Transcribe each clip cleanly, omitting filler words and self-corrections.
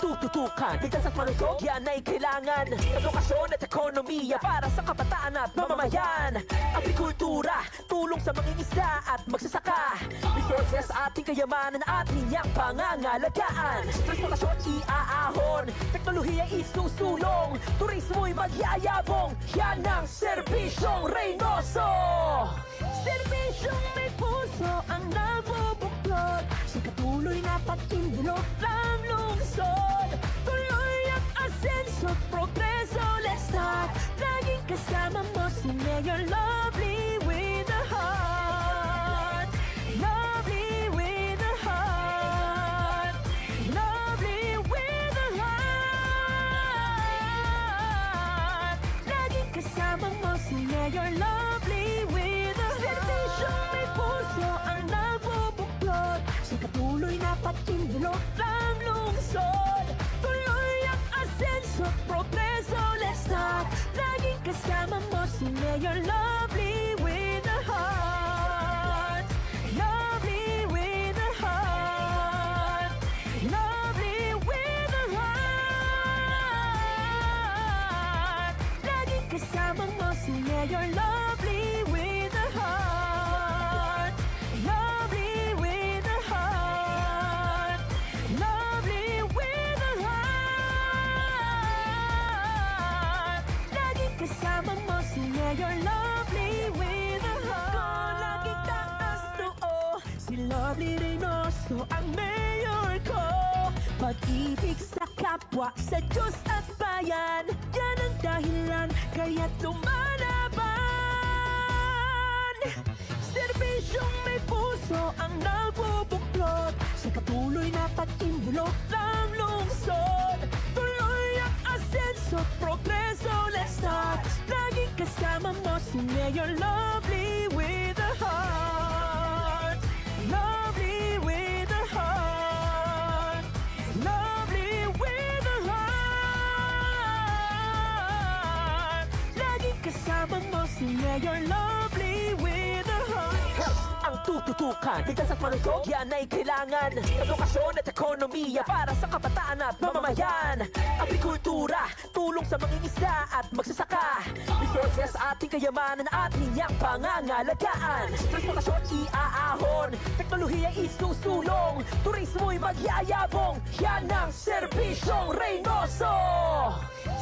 tututukan, biglas at malusog, yan ay kailangan. Edukasyon at ekonomiya para sa kabataan at mamamayan. Agrikultura, tulong sa mangingisda at magsasaka. Resources, ating kayamanan, ating yang pangangalagaan. Transportasyon, iaahon, teknolohiya isusulong, turismo'y magyayabong, yan ang serbisyong Reynoso. Serbisyong may puso ang nabubuklod, sa patuloy na pagtindulog ng lungsod. Tuloy ang asenso, progreso, let's start. Laging kasama mo si Mayor Lovely with a heart. Lovely with a heart. Lovely with a heart. Laging kasama mo si Mayor Lovely with a heart. Serbisyong may puso ang nabubuklod, sa patuloy na pagtindulog ng lungsod. Tuloy ang asenso, progreso, let's start. Laging kasama mo si Mayor Lovely with a heart. Lovely with a heart. Lovely with a heart. Laging kasama mo si Mayor Lovely with a heart. Lovely with a heart. Lovely with a heart. Laging kasama mo si Mayor Lovely with a heart. Laging taas noo, si Lovely Reynoso ang mayor ko. Pag-ibig sa kapwa, sa Diyos at bayan, yan ang dahilan kaya't lumalaban. Serbisyong may puso ang nagbubuklod, sa patuloy na pag-imbulok ng lungsod. Tuloy ang asenso, progreso, let's start. Laging kasama mo si Mayor Lovely with a heart. Lovely with a heart. Lovely with a heart. Laging kasama mo si Mayor Lovely with a heart. Ang tututukan, biglas at malusog, yan ay kailangan. Edukasyon at ekonomiya para sa kabataan at mamamayan. Agrikultura, tulong sa mangingisda at magsasaka. Resources, ating kayamanan, ating yang pangangalagaan. Transportasyon, iaahon, teknolohiya isusulong, turismo'y magyayabong, yan ang serbisyong Reynoso.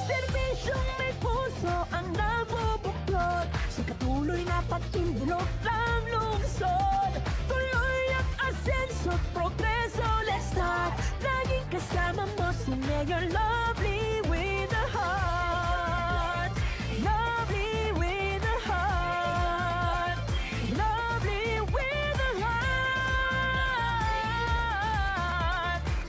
Serbisyong may puso ang nabubuklod, sa patuloy na pagtindulog ng lungsod. Tuloy ang asenso, progreso, let's start. Laging kasama mo si Mayor Lovely with a heart. Lovely with a heart. Lovely with a heart.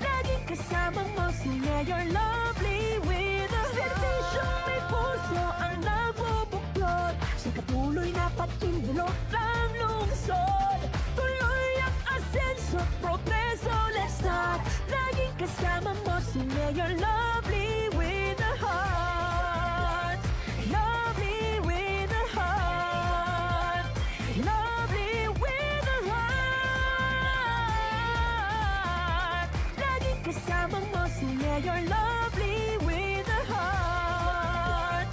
Laging kasama mo si Mayor Lovely with a heart. Serbisyong may puso ang nabubuklod, sa patuloy na pagtindulog ng lungsod. Tuloy ang asenso, progreso, let's start. Laging kasama mo si Mayor Lovely with a heart. Lovely with a heart. Lovely with a heart. Laging kasama mo si Mayor Lovely with a heart.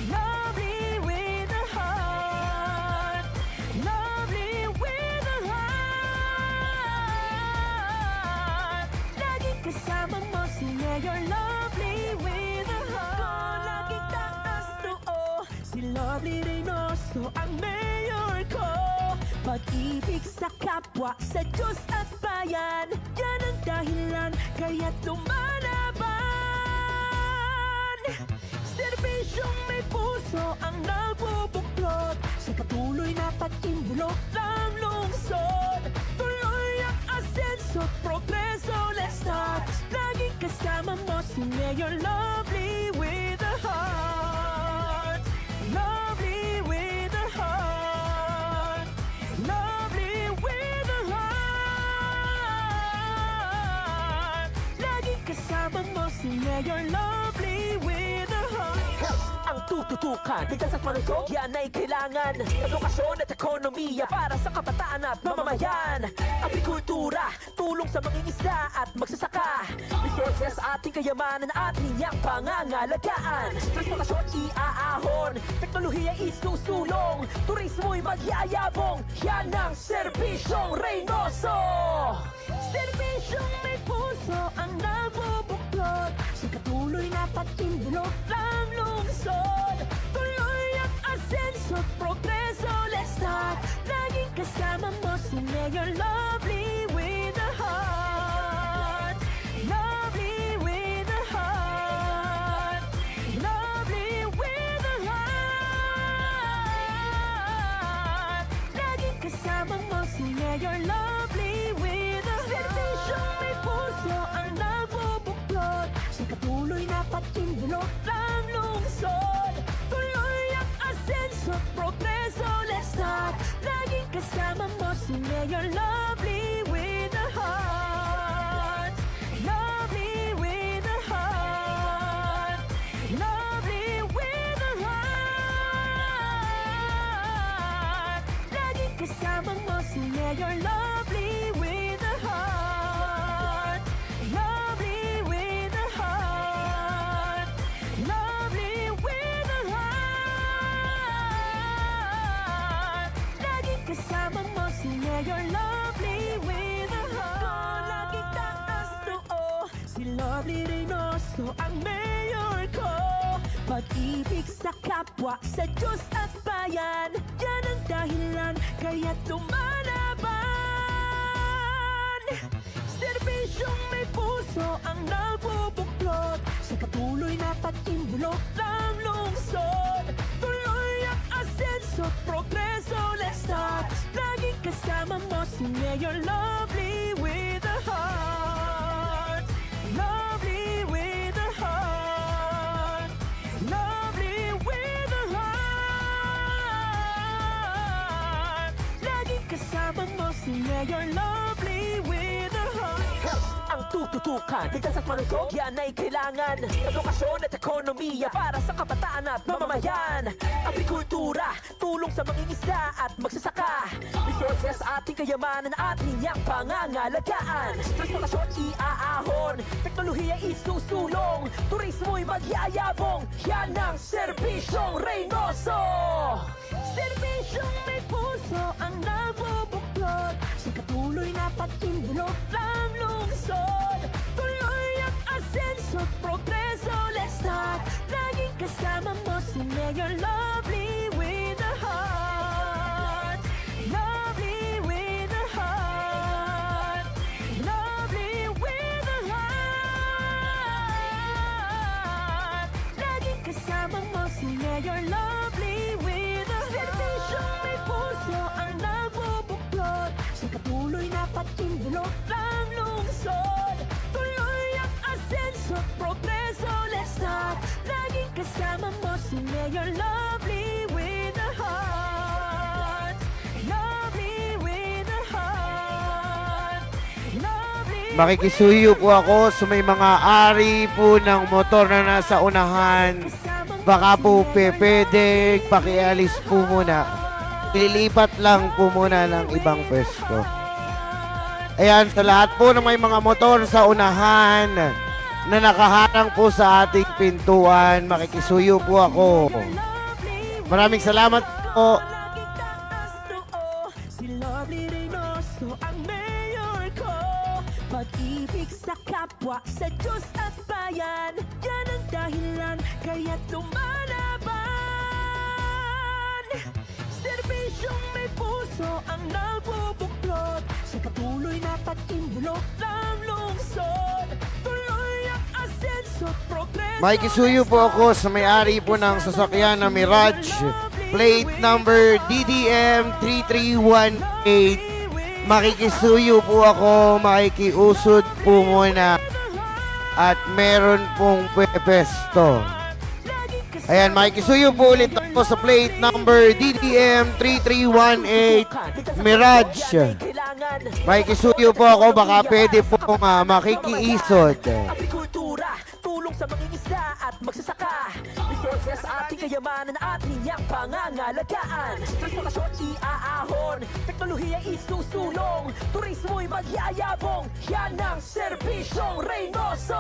Lovely with a heart. Lovely with a heart. Laging kasama mo si Mayor Lovely with a heart. Laging taas noo, si Lovely Reynoso ang mayor ko. Pag-ibig sa kapwa, sa Diyos at bayan, yan ang dahilan kaya't lumalaban. Serbisyong may puso ang nagbubuklod, sa patuloy na pag-imbulok ng lungsod. Tuloy ang asenso, progreso, let's start. Laging kasama mo si Mayor Lovely with a heart. Lovely with a heart. Lovely with a heart. Laging kasama mo si Mayor Lovely with a heart. Ang tututukan, biglas at malusog, yan ay kailangan. Edukasyon at ekonomiya para sa kabataan at mamamayan. Agrikultura, tulong sa mangingisda at magsasaka. Resources, Resources sa ating kayamanan at hiyang pangangalagaan. Transportasyon iaahon, teknolohiya isusulong, turismo'y magyayabong, yan ang serbisyong Reynoso. Serbisyong may puso ang nabubuklod, sa katuloy na pagtindulog ng lungsod. Tuloy ang asenso at progreso, let's start. Laging kasama mo si Mayor Lovely with a heart. Lovely with a heart. Lovely with a heart. Laging kasama mo si Mayor Lovely with a heart. Serbisyong may puso ang nabubuklod, sa patuloy na pagtindulog ng lungsod. Tuloy ang asenso at progreso, let's start. Laging kasama mo si Mayor Lovely with a heart. Lovely with a heart. Lovely with a heart. Laging kasama mo si Mayor Lovely with a heart. Lovely with a heart. Lovely with a heart. Laging kasama mo si Mayor Lovely with a heart. Laging taas noo, si Lovely Reynoso ang mayor ko. Pag-ibig sa kapwa, sa Diyos at bayan, yan ang dahilan kaya't lumalaban. Serbisyong may puso ang nagbubuklod, sa patuloy na pagtindulog ng lungsod. Tuloy ang asenso at progreso, let's start. Laging kasama mo si Mayor Lovely with a heart. Lovely with a heart. Lovely with a heart. Laging kasama mo si Mayor Lovely with a heart. Ang tututukan, ligtas at malusog, yan ay kailangan. Edukasyon at ekonomiya para sa kabataan at mamamayan. Agrikultura, tulong sa mangingisda at magsasaka. Resources sa ating kayamanan at hiyang pangangalagaan. Transportasyon iaahon, teknolohiya isusulong, turismo'y magyayabong, yan ang serbisyong Reynoso. Serbisyong may puso ang nabubuklod, sa patuloy na pagtindulog ng lungsod. Tuloy ang asenso at progreso, let's start. Laging kasama mo si Mayor Lovely with a heart. Lovely with a heart. Lovely with a heart. Laging kasama mo si Mayor Lovely with a heart. Serbisyong may puso ang nabubuklod, sa patuloy na pagtindulog ng lungsod. Tuloy ang asenso at progreso, let's start. Laging kasama mo si Mayor Lovely with a heart. Lovely with a heart. Lovely. Makikisuyo po ako sa may mga ari po ng motor na nasa unahan. Baka po pwede pakialis po muna. Ililipat lang po muna ng ibang pwesto. Ayan, sa lahat po ng may mga motor sa unahan na nakaharang po sa ating pintuan, makikisuyo po ako. Maraming salamat po. Si Lovely Reynoso ang mayor ko. Pag-ibig sa kapwa, sa Diyos at bayan, yan ang dahilan kaya't lumalaban. Serbisyong may puso ang nagbubuklod, sa patuloy na pagtindulog ng lungsod. Tuloy ang asenso at progreso. Makikisuyo po ako sa may-ari po ng sasakyan na Mirage, plate number DDM 3318. Makikisuyo po ako, makikiusod po muna at meron pong pwesto. Ayan, makikisuyo po ulit ako sa plate number DDM 3318 Mirage. Makikisuyo po ako, baka pwede po makikiisod. Agrikultura, tulong sa mangingisda at magsasaka. Resources sa ating kayamanan at hiyang pangangalagaan. Transportasyon iaahon, teknolohiya isusulong, turismo'y magyayabong, yan ang serbisyong Reynoso.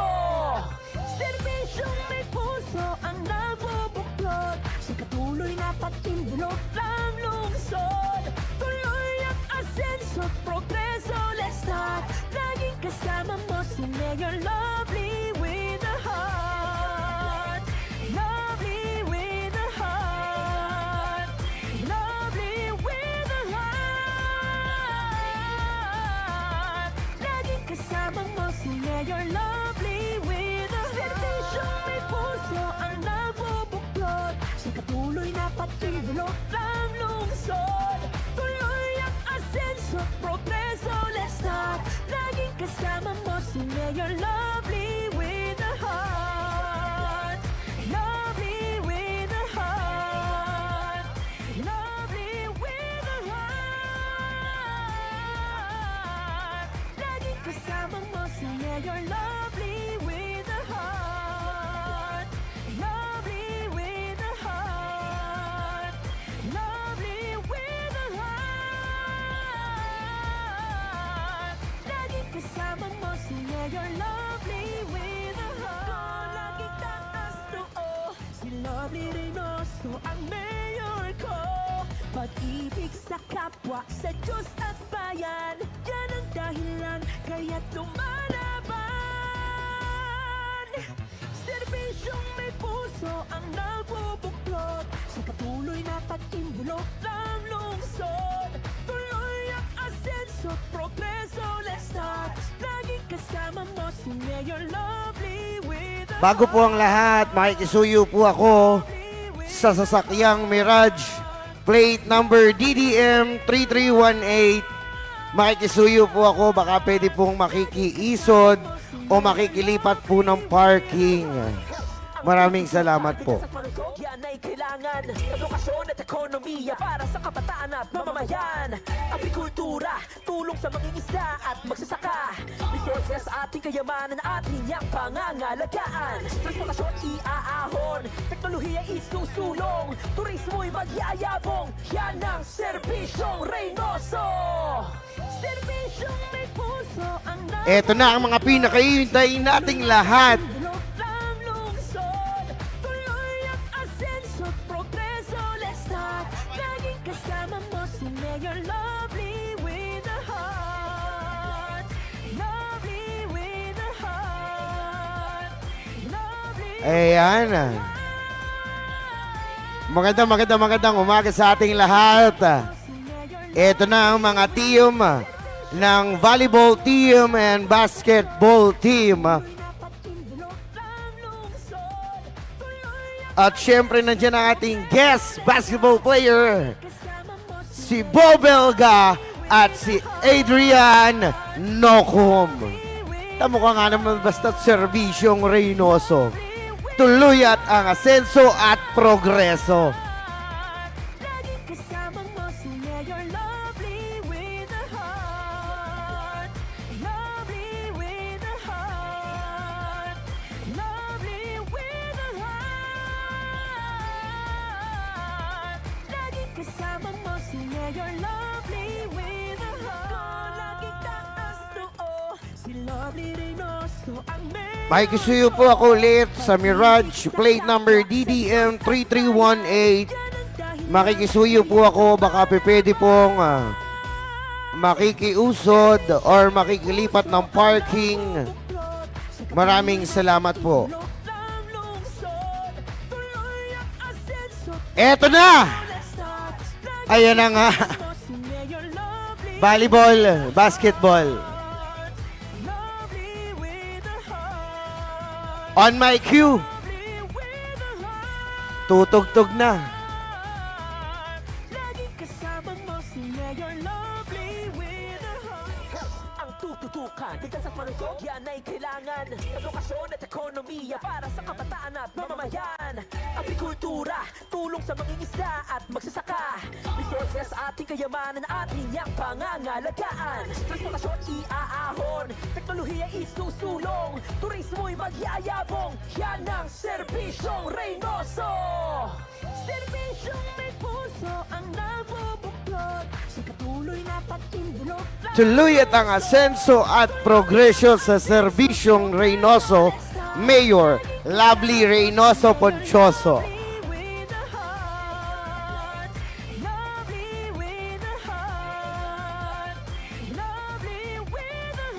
patuloy na pag-imbulok ng lungsod. Tuloy ang asenso, progreso, let's start. Laging kasama mo si Mayor Lovely with a Bago po ang lahat, makikisuyo po ako sa sasakyang Mirage plate number DDM 3318. Makikisuyo po ako, baka pwede pong makikiisod o makikilipat po ng parking. Maraming salamat po. Yan ay kailangan edukasyon at ekonomiya para sa kabataan at mamamayan. Agrikultura, tulong sa mangingisda at magsasaka. Resources ating kayamanan at niyang pangangalagaan. Transportasyon iaahon, teknolohiya isusulong. Turismo'y magyayabong, yan ang serbisyong Reynoso. Serbisyong may puso ang Eto na ang mga pinakahihintay nating lahat. Kasama mo si Mayor Lovely with a heart. Lovely with a heart. Lovely Ayan. Magandang umaga sa ating lahat. Ito na ang mga team ng volleyball team and basketball team. At syempre nandiyan ang ating guest basketball player, si Bobelga at si Adrian Nocum. Tamo ka nga naman basta't serbisyong Reynoso. Tuloy at ang asenso at progreso. Laging kasama mo si Mayor Lovely with a heart. Lovely with a heart. Lovely with a heart. Laging kasama mo si Mayor Lovely with a heart. Laging taas noo, si Lovely Reynoso ang mayor. Makikisuyo po ako ulit sa Mirage plate number DDM 3318. Makikisuyo po ako, baka pwede pong makikiusod or makikilipat ng parking. Maraming salamat po. Eto na! Ayan na nga. Volleyball, basketball. On my cue, tutugtog na. Laging kasama mo si Mayor Lovely with a heart. Ang tututukan, bigkas at malusog, yan ay kailangan. Edukasyon at ekonomiya para sa kabataan at mamamayan. Agrikultura, tulong sa mangingisda at magsasaka. Resources ating kayamanan at niyang pangangalagaan. Transportasyon iaahon, teknolohiya isusulong. Turismo'y magyayabong, yan ang serbisyong Reynoso. Serbisyong may puso ang nabubuklod sa katuloy na pag-imbulok. Tuloy at ang asenso at progresyo sa serbisyong Reynoso, Mayor Lovely Reynoso Ponchoso. With a heart, lovely with a heart, lovely with a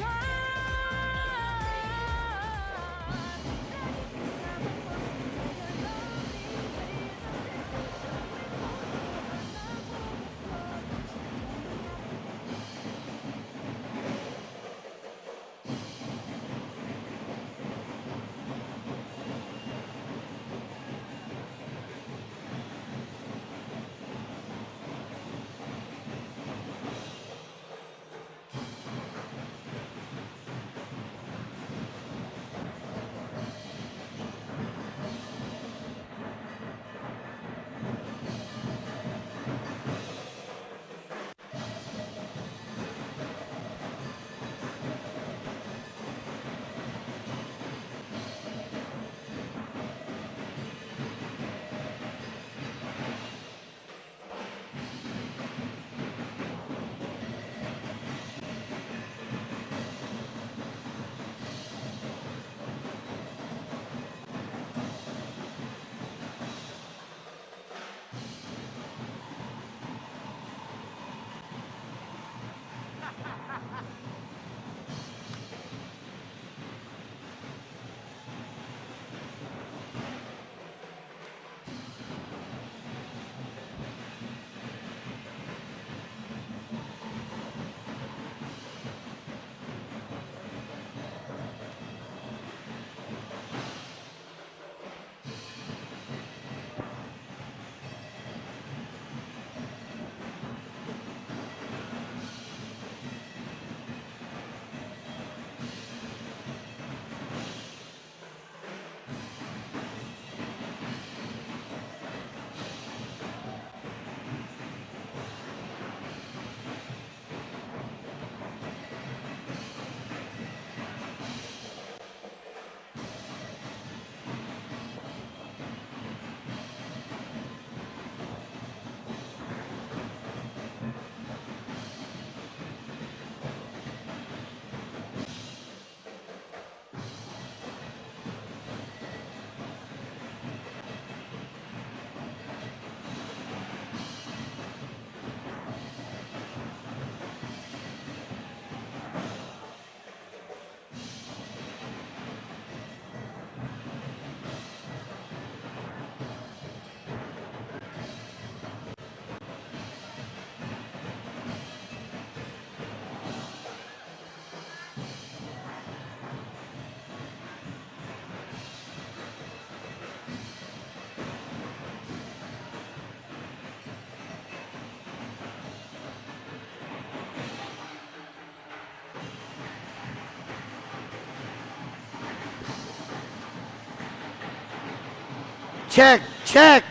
Check, check.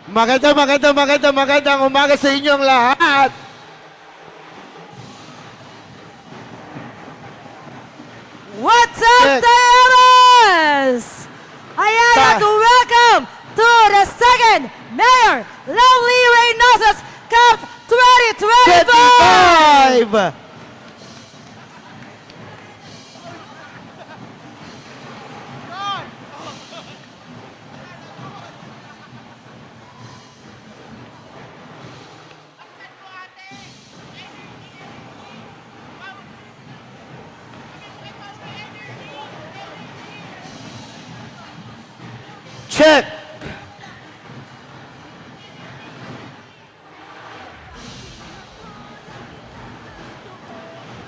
Magandang umaga sa inyong lahat. What's up, Check. Tayabas? Ayan, at welcome to the second Mayor Lovely Reynosa's Cup 2025! 25! Check!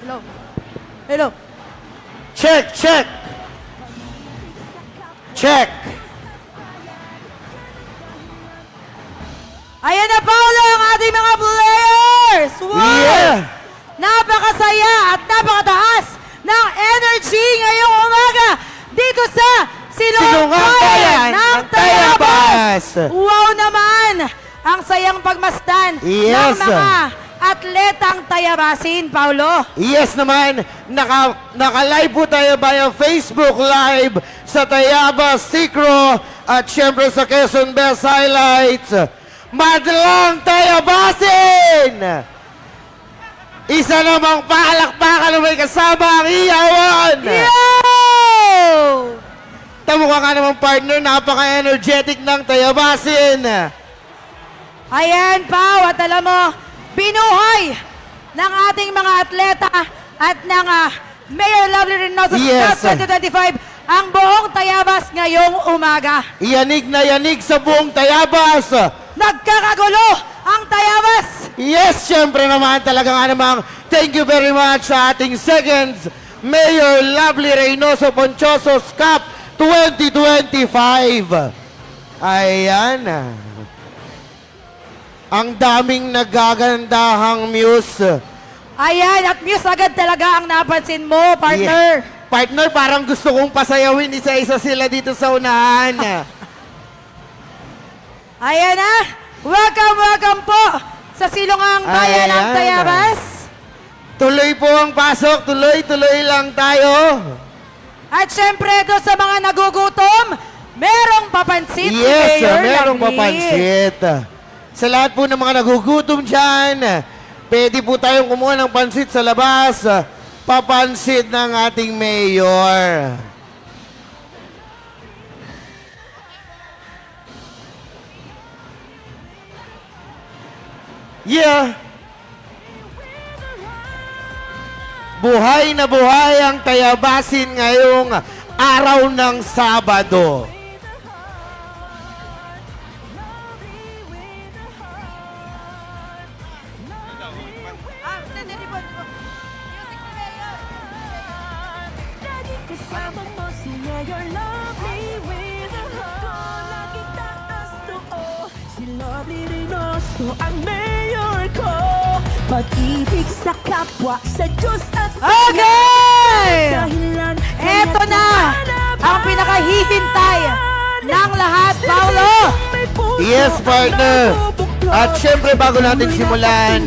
Hello. Hello. Check, check! Check! Ayan na, Paolo, ang ating mga players! Wow! Yeah! Napakasaya at napakataas ng energy ngayong umaga dito sa Silongang Bayan ng Tayabas! Wow naman! Ang sayang pagmasdan Yes. ng mga atletang Tayabasin, Paolo. Yes naman, naka-live po tayo via Facebook Live sa Tayabas, Sikro, at syempre sa Quezon Best Highlights. Madlang Tayabasin! Isa namang palakpakan na may kasama ang iyawan! Yo! Tamo ka nga naman partner, napaka-energetic ng Tayabasin! Ayan, Pao, at alam mo, binuhay ng ating mga atleta at ng Mayor Lovely Reynosa Yes. Cup 2025 ang buong Tayabas ngayong umaga. Yanig na yanig sa buong Tayabas! Nagkakagulo ang Tayabas! Yes, syempre naman talaga nga namang thank you very much sa ating second Mayor Lovely Reynoso Ponchoso's Cup 2025. Ayan. Ang daming nagagandahang muse. Ayan, at Muse agad talaga ang napansin mo, partner. Yeah. Partner, parang gusto kong pasayawin isa-isa sila dito sa unahan. Ayan na, welcome po sa Silongang Bayan ng Ayan. Tayabas. Tuloy po ang pasok, tuloy lang tayo. At syempre, doon sa mga nagugutom, merong papansit si Yes, Mayor merong Lovely. papansit. Sa lahat po ng mga nagugutom dyan, pwede po tayong kumuha ng pansit sa labas. Papansit ng ating mayor. Yeah. Buhay na buhay ang Tayabasin ngayong araw ng Sabado. Laging kasama mo si Mayor Lovely with a heart. Laging taas noo, si Lovely Reynoso ang mayor ko. Pag-ibig sa kapwa, sa Diyos at Okay! dahilan. Eto na ang pinakahihintay ng lahat, Paolo. Yes, partner. At syempre, bago natin simulan,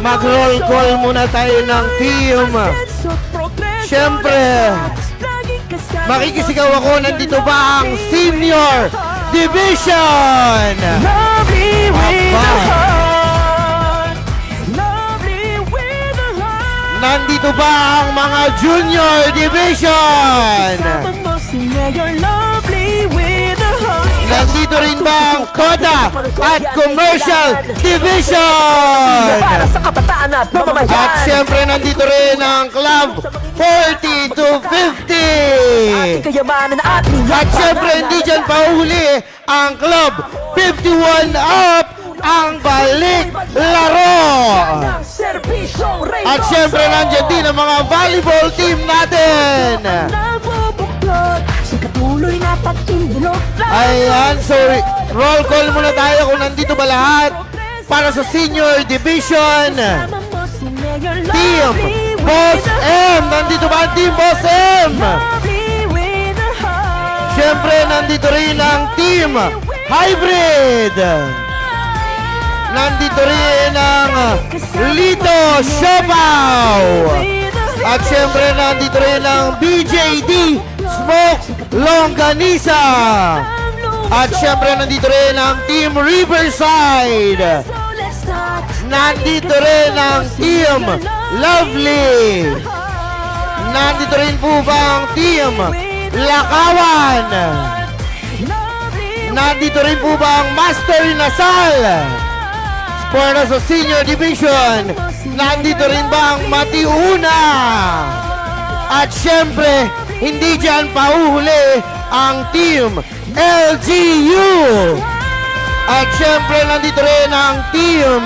mag-roll call muna tayo ng team. Syempre, makikisigaw ako, nandito ba ang Senior Division? Lovely with a Aba. heart. Lovely with a heart. Nandito ba ang mga Junior Division? Kasama mo si Mayor Lovely with a heart. Nandito rin ba ang Koda at Commercial Division? Para sa kabataan at mamamayan. At syempre, nandito rin ang Club 40 to 50. Kayamanan at At syempre, hindi dyan pauli ang Club 51 Up, ang balik laro. At syempre, nandyan din ang mga volleyball team natin. Ayan, so roll call muna tayo kung nandito ba lahat para sa Senior Division. Team Boss M! Nandito ba ang Team Boss M? syempre, nandito rin ang Team Hybrid. Nandito rin ang Lito Siopaw. At syempre, nandito rin ang BJD Smoke Longganisa. At syempre, nandito rin ang Team Riverside. Nandito rin ang Team Lovely. Nandito rin po ba ang Team Lakawan? Nandito rin po ba ang Master Nasal? Para sa Senior Division, nandito rin ba ang Matiuna? At syempre, hindi dyan pauhuli ang Team LGU. At syempre, nandito rin ang Team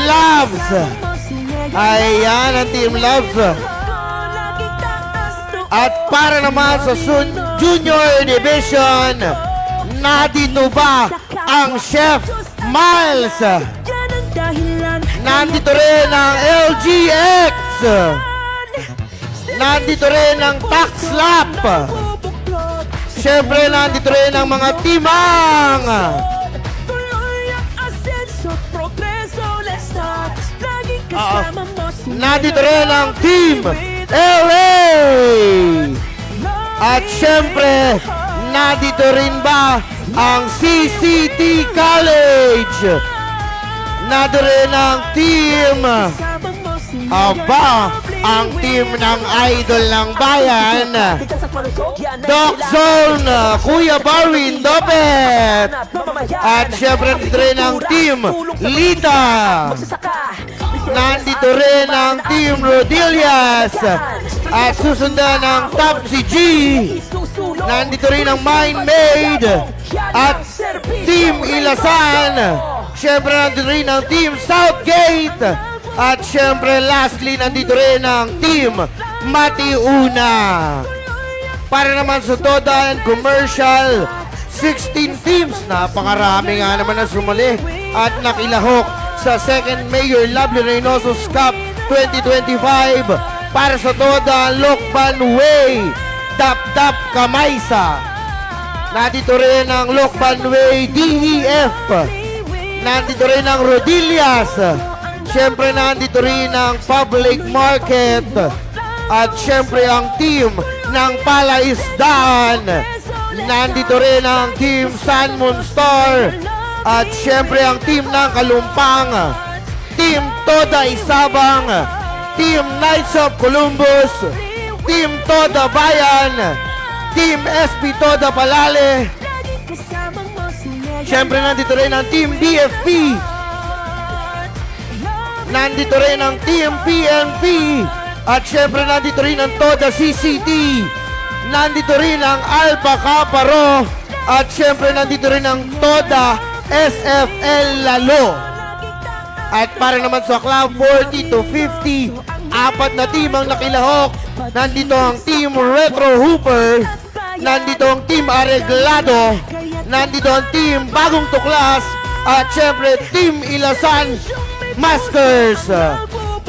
Loves. Ayan, ang Team Loves. At para naman sa Junior Division, nandito ba ang Chef Miles? Nandito rin ang LGX. Nandito rin ang Taxlap. Syempre, nandito rin ang mga timang. Nandito rin ang Team LA. At syempre, nandito rin ba ang CCT College? Nandito rin ang Team Aba, ang team ng idol ng bayan, Doc Zone, Kuya Barwin Dopet. At syempre nandito rin ang Team Lita. Nandito rin ang Team Rodillas. At susundan ng Topsy G. Nandito rin ang Mind Made. At Team Ilasan. Syempre nandito rin ang Team Southgate. At syempre lastly nandito rin ang Team Matiuna. Para naman sa total and commercial, 16 teams. Napakarami nga naman na sumali at nakilahok sa second Mayor Lovely Reynoso's Cup 2025. Para sa total, Lokban Way, Dap Kamaysa. Nandito rin ang Lokban Way DEF. Nandito rin ang Rodillas. Siyempre, nandito rin ang Public Market. At siyempre, ang team ng Palaisdaan. Nandito rin ang team Sanmon Star. At siyempre, ang team ng Kalumpang. Team Toda Isabang. Team Knights of Columbus. Team Toda Bayan. Team SP Toda Palale. Siyempre, nandito rin ang team BFP. Nandito rin ang Team PNP. At syempre nandito rin ang Toda CCT. Nandito rin ang Alpha Kaparo. At syempre nandito rin ang Toda SFL Lalo. At para naman sa Club 40 to 50, apat na team ang nakilahok. Nandito ang Team Retro Hooper. Nandito ang Team Areglado. Nandito ang Team Bagong Tuklas. At syempre Team Ilasan Maskers.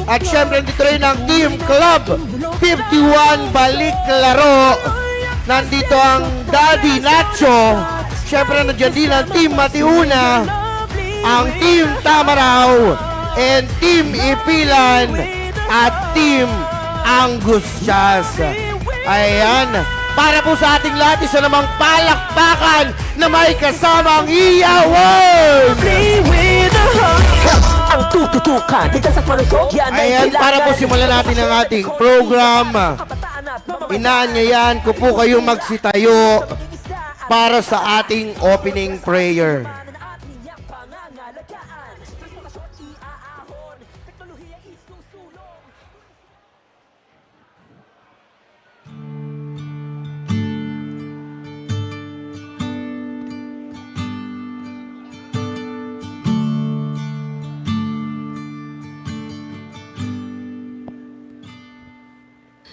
At syempre dito rin ang Team Club 51 Balik Laro. Nandito ang Daddy Nacho. Syempre nandiyan din ang Team Matiuna, ang Team Tamaraw, and Team Ipilan at Team Angustias. Ayan, para po sa ating lahat, isa namang palakpakan na may kasamang iyawan. Ang tututukan, tigtas at malusog, yan ay Ayan, para po simulan natin ang ating program. Inaanyayan ko po kayo magsitayo para sa ating opening prayer.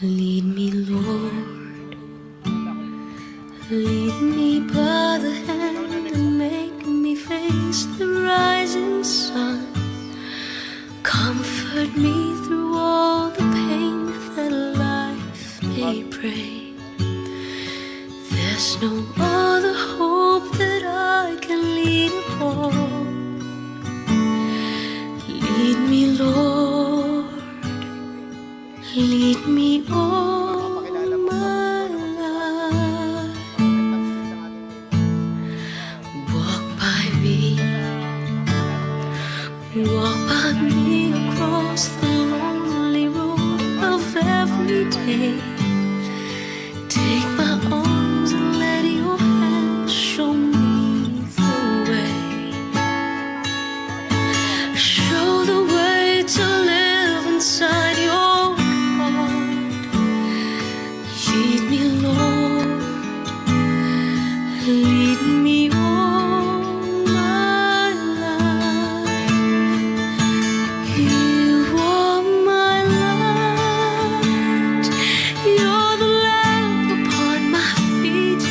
Lead me, Lord, lead me by the hand and make me face the rising sun. Comfort me through all the pain that life may bring. There's no across the lonely road of every day. Take my arms and let your hand show me the way. Show the way to live inside your heart. Lead me, Lord, lead me all my life. You are my light. You're the lamp upon my feet.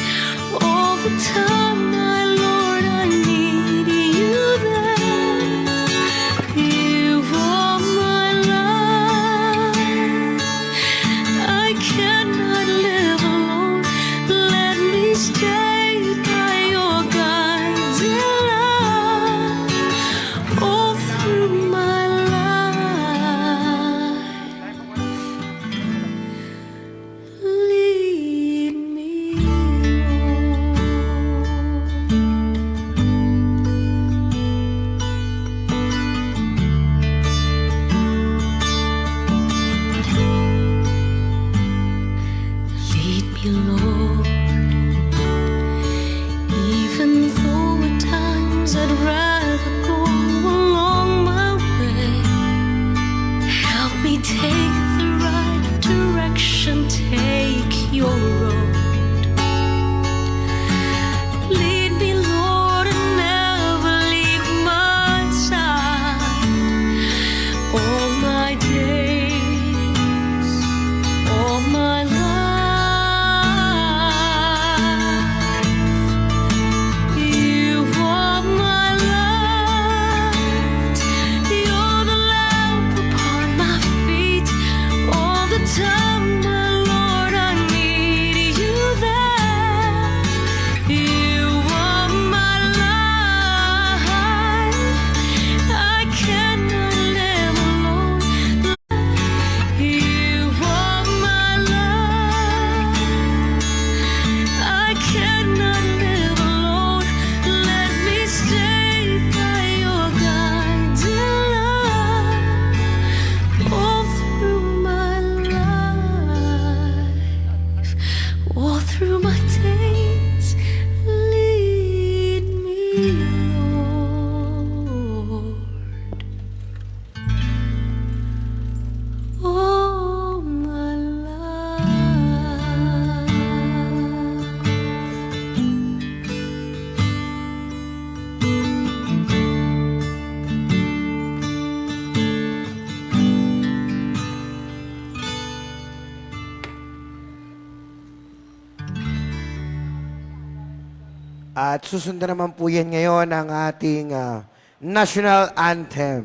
All the time, my Lord, I need you there. You are my life. I cannot live alone. Let me stay by your guiding light all through my life. Lead me, Lord. Lead me, Lord, even though at times I'd rather go along my way. Help me take the right direction, take your road. Lead me, Lord, and never leave my side. All my days, all my life. You are my light. You're the lamp upon my feet. All the time, my Lord, I need you there. You are my life. I cannot live alone. You are my life. I cannot live alone. Let me stay by your guiding light all through my life, all through my days. Lead me, Lord, all my At susundan naman po yan ngayon ang ating national anthem.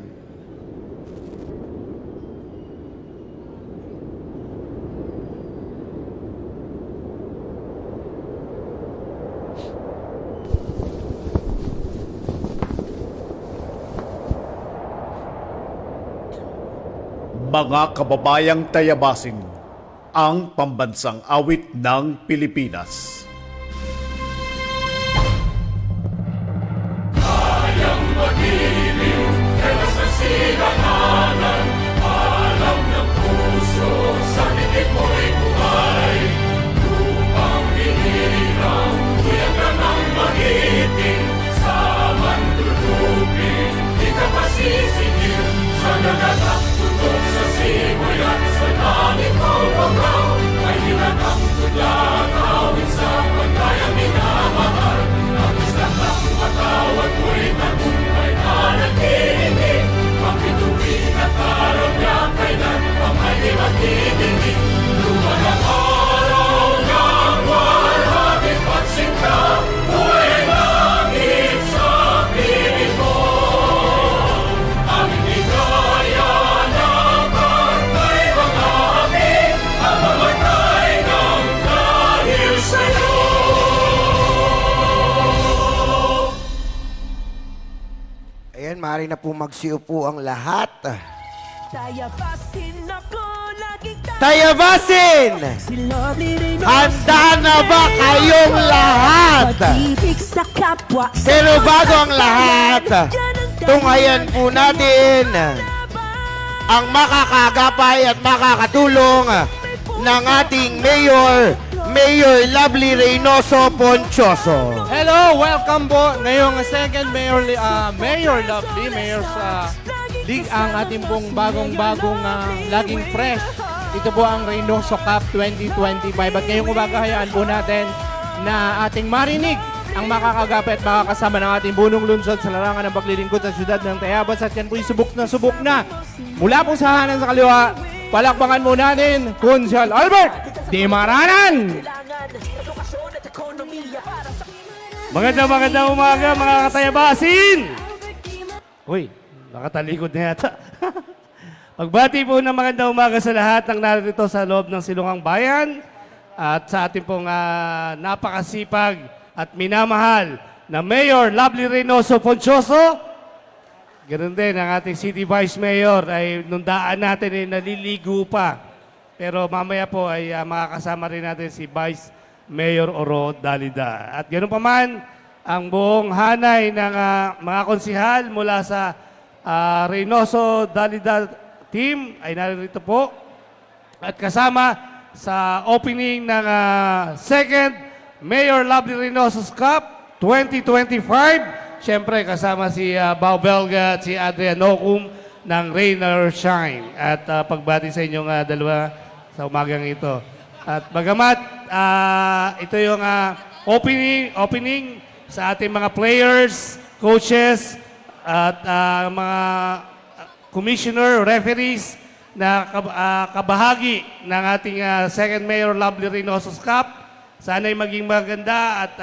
Mga kababayang tayabasin, ang pambansang awit ng Pilipinas. Ayan, maaari na po magsiupo ang lahat. Tayabasin ako, laging Tayabasin! si Lovely Reynosa. Handa na ba kayong lahat? Pag-ibig sa kapwa. Pero bago ang lahat, tunghayan po natin ang makakagapay at makakatulong ng ating Mayor Lovely Reynoso Ponchoso. Hello, welcome po. Ngayong second Mayor Lovely, Mayor sa League, ang ating pong bagong-bagong laging fresh. Ito po ang Reynoso Cup 2025. At ngayong umaga hayaan po natin na ating marinig ang makakagapit at makakasama ng ating bunong lungsod sa larangan ng paglilingkod sa syudad ng Tayabas. At yan po'y subok na. Mula po sa hanan sa kaliwa, palakpakan mo natin, Kunsel Albert Di Maranan! Kailangan edukasyon at ekonomiya para sa Magandang umaga mga katayabasin! Uy, nakatalikod na yata. Pagbati po ng magandang umaga sa lahat ng narito sa loob ng Silungang Bayan at sa ating pong napakasipag at minamahal na Mayor Lovely Reynoso Ponchoso. Ganun din ang ating City Vice Mayor ay nung daan natin ay naliligo pa. Pero mamaya po ay makakasama rin natin si Vice Mayor Oro Dalida. At ganoon pa man, ang buong hanay ng mga konsihal mula sa Reynoso Dalida team ay narito po. At kasama sa opening ng second Mayor Lovely Reynoso's Cup 2025. Siyempre kasama si Bao Belga at si Adrian Ocum ng Rain or Shine. At pagbati sa inyong dalawa sa umagang ito. At bagamat ito yung opening sa ating mga players, coaches, at mga commissioner, referees na kabahagi ng ating second Mayor Lovely Reynoso's Cup. Sana'y maging maganda at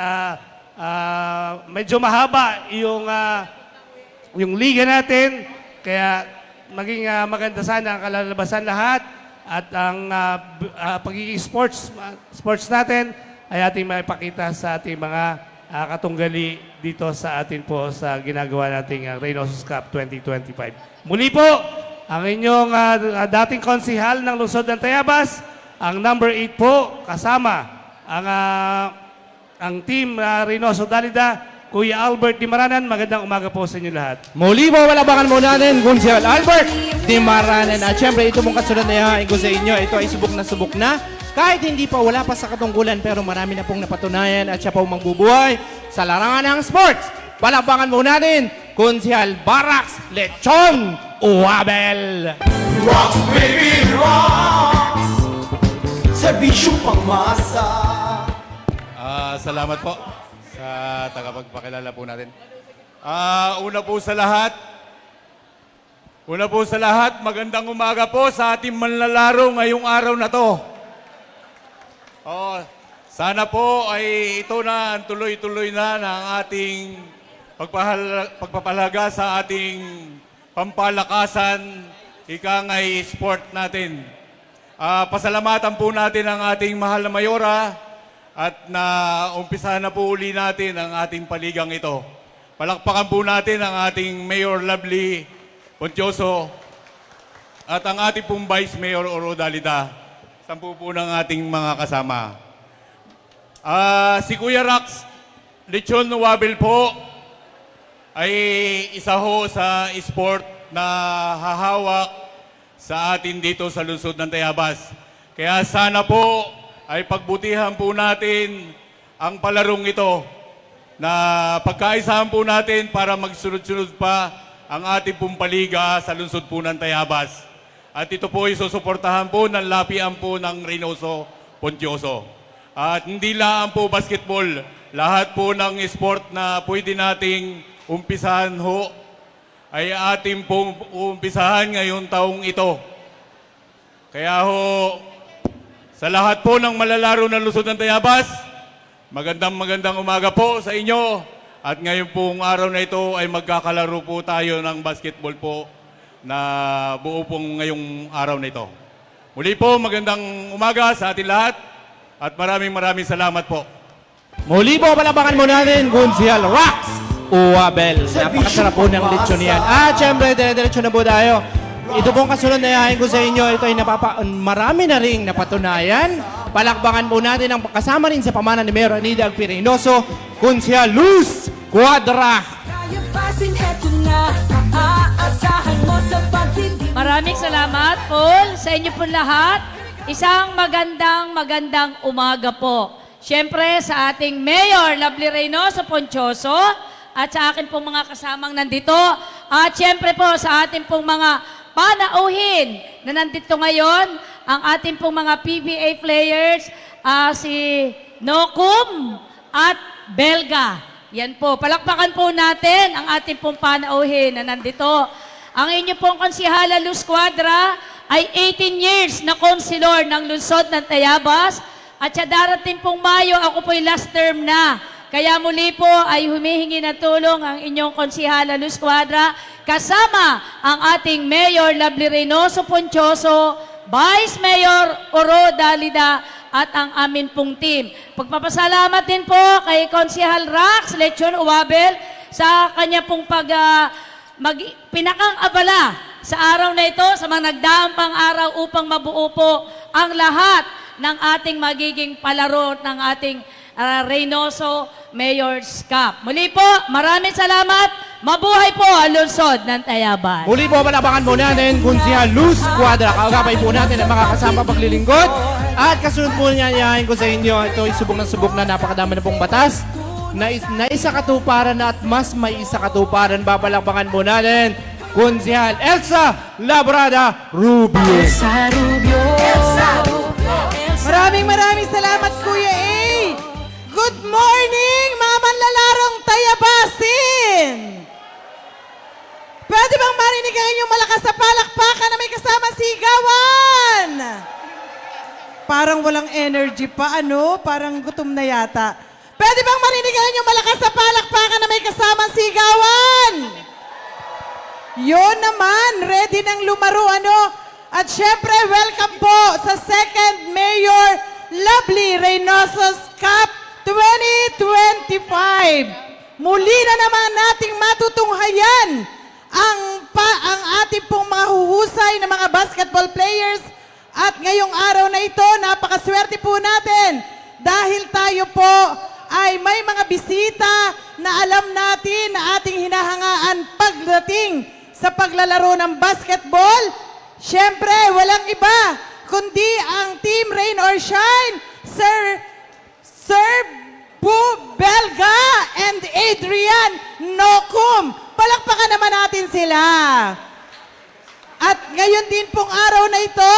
medyo mahaba yung liga natin. Kaya maging maganda sana ang kalalabasan lahat at ang pagiging sports natin ay ating maipakita sa ating mga katunggali dito sa atin po sa ginagawa nating Reynoso's Cup 2025. Muli po, ang inyong dating konsihal ng lungsod ng Tayabas, ang number 8 po, kasama ang team Reynoso Dalida, Kuya Albert Di Maranan. Magandang umaga po sa inyo lahat. Muli po, walabakan mo natin, Kuya Albert Di Maranan. At syempre, ito mong kasunod na yahain ko sa inyo. Ito ay subok na. Kahit hindi pa, wala pa sa katungkulan, pero marami na pong napatunayan at siya po magbubuhay sa larangan ng sports. Palabangan mo natin, Kunsihal Barax Lechon Uwabel. Rocks, baby, rocks! Serbisyong pangmasa. Salamat po sa tagapagpakilala po natin. Una po sa lahat, magandang umaga po sa ating manlalaro ngayong araw na to. Sana po ay ito na ang tuloy-tuloy na ng ating pagpapalaga sa ating pampalakasan, ikangay sport natin. Pasalamatan po natin ang ating mahal na Mayora at na umpisahan na po uli natin ang ating paligang ito. Palakpakan po natin ang ating Mayor Lovely Ponchoso at ang ating pong Vice Mayor Oro Dalida. Sampu po ng ating mga kasama. Si Kuya Rax Lechon Wabel po ay isa ho sa sport na hahawak sa atin dito sa lungsod ng Tayabas. Kaya sana po ay pagbutihan po natin ang palarong ito na pagkaisahan po natin para magsunod-sunod pa ang ating pong paliga sa lungsod po ng Tayabas. At ito po ay susuportahan po ng lapian po ng Reynoso Ponchoso. At hindi lang po basketball, lahat po ng sport na pwede nating umpisahan ho ay ating pong umpisahan ngayong taong ito. Kaya ho, sa lahat po ng malalaro ng lungsod ng Tayabas, magandang umaga po sa inyo. At ngayon pong araw na ito ay magkakalaro po tayo ng basketball po na buo pong ngayong araw na ito. Muli po, magandang umaga sa ating lahat at maraming salamat po. Muli po, palabangan mo natin, Kunsihal Rax Uwabel. Napakasarap po ng lechon yan. At syempre, dire-diretso na po tayo. Ito pong kasunod na yahain ko sa inyo, ito ay marami na ring napatunayan. Palakbangan po natin ang kasama rin sa pamanan ni Mayor Anida Agpirinoso, Kunsihal Luz Cuadra. Maraming salamat, Paul, sa inyo po lahat. Isang magandang umaga po. Siyempre, sa ating Mayor, Lovely Reynoso Ponchoso, at sa akin pong mga kasamang nandito, at siyempre po sa ating pong mga panauhin na nandito ngayon, ang ating pong mga PBA players, si Nokum at Belga. Yan po, palakpakan po natin ang ating pong panauhin na nandito. Ang inyo pong konsihala Luz Cuadra ay 18 years na konsilor ng lungsod ng Tayabas, at sa darating pong Mayo, ako po'y last term na. Kaya muli po ay humihingi ng tulong ang inyong konsihala Luz Cuadra kasama ang ating Mayor Lovely Reynoso Ponchoso, Vice Mayor Oro Dalida at ang amin pong team. Pagpapasalamat din po kay Konsihal Rax Lechon Uwabel sa kanya pong pinakang abala sa araw na ito, sa mga nagdaang pang araw upang mabuo po ang lahat ng ating magiging palaro ng ating Reynoso Mayor's Cup. Muli po, maraming salamat. Mabuhay po ang lungsod ng Tayabas. Muli po, palapakan po natin kung siya Luz Cuadra. Kaagapay po natin ang mga kasama paglilingkod. At kasunod po niya, iyahin ko sa inyo, ito ay subok na napakadami na pong batas. Na isa katuparan na at mas may isa katuparan. Babalapakan po natin kung siya Elsa Labrada Rubio. Elsa Rubio. Maraming salamat, Kuya A. Good morning, mga manlalarong Tayabasin! Pwede bang marinig ang inyong malakas na palakpakan na may kasama sigawan? Parang walang energy pa, ano? Parang gutom na yata. Pwede bang marinig ang inyong malakas na palakpakan na may kasama sigawan? Yun naman, ready nang lumaro, ano? At syempre, welcome po sa second Mayor Lovely Reynoso's Cup 2025. Muli na naman nating matutunghayan ang ating pong mga huhusay na mga basketball players. At ngayong araw na ito, napakaswerte po natin dahil tayo po ay may mga bisita na alam natin na ating hinahangaan pagdating sa paglalaro ng basketball. Siyempre, walang iba kundi ang Team Rain or Shine, Sir Bu Belga and Adrian Nokum. Palakpakan naman natin sila. At ngayon din pong araw na ito,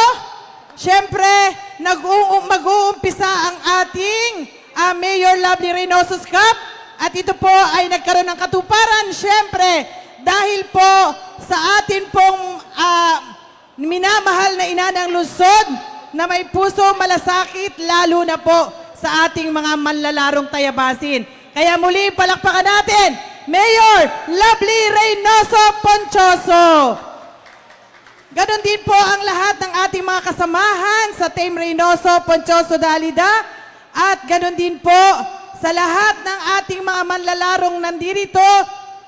siyempre, mag-uumpisa ang ating Mayor Lovely Reynoso's Cup. At ito po ay nagkaroon ng katuparan, siyempre, dahil po sa atin pong minamahal na ina ng lungsod na may puso malasakit, lalo na po sa ating mga manlalarong Tayabasin. Kaya muli, palakpakan natin, Mayor Lovely Reynoso Ponchoso. Ganon din po ang lahat ng ating mga kasamahan sa Team Reynoso Ponchoso Dalida. At ganon din po sa lahat ng ating mga manlalarong nandito.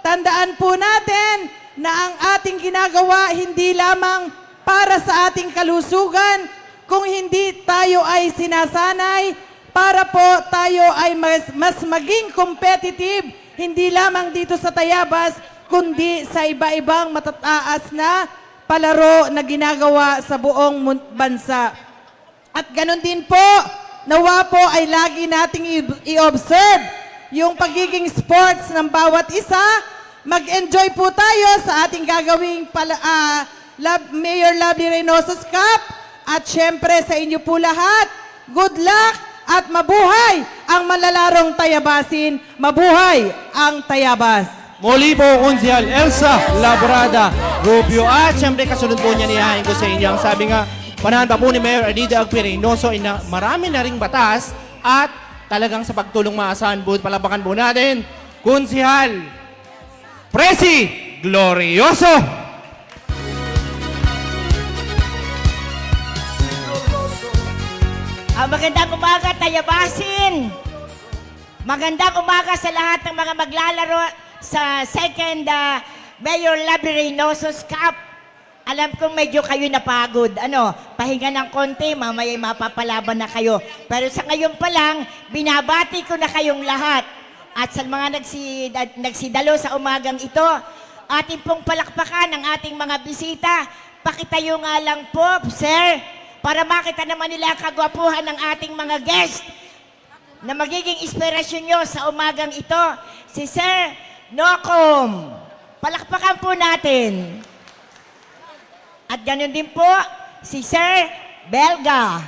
Tandaan po natin na ang ating ginagawa hindi lamang para sa ating kalusugan, kung hindi tayo ay sinasanay para po tayo ay mas maging competitive, hindi lamang dito sa Tayabas, kundi sa iba-ibang matataas na palaro na ginagawa sa buong bansa. At ganon din po, nawa po ay lagi nating i-observe yung pagiging sports ng bawat isa. Mag-enjoy po tayo sa ating gagawing Mayor Lovely Reynoso's Cup. At syempre sa inyo po lahat, good luck at mabuhay ang manlalarong Tayabasin. Mabuhay ang Tayabas. Muli po, Konsihal Elsa Labrada Rubio. At syempre, kasunod po niya niyahin ko sa inyo. Ang sabi nga, panahan pa po ni Mayor Adida Agpi Reynoso, marami na ring batas at talagang sa pagtulong maasahan po, palabakan po natin, Konsihal Presi Glorioso. Magandang umaga, Tayabasin! Magandang umaga sa lahat ng mga maglalaro sa second Mayor Lovely Reynoso's Cup. Alam kong medyo kayo napagod. Pahinga ng konti, mamaya mapapalaban na kayo. Pero sa ngayon pa lang, binabati ko na kayong lahat. At sa mga nagsidalo sa umagang ito, ating pong palakpakan ang ating mga bisita pakitayo nga lang po, sir, para makita naman nila ang kagwapuhan ng ating mga guest na magiging inspirasyon nyo sa umagang ito. Si Sir Nocom. Palakpakan po natin. At ganun din po, si Sir Belga.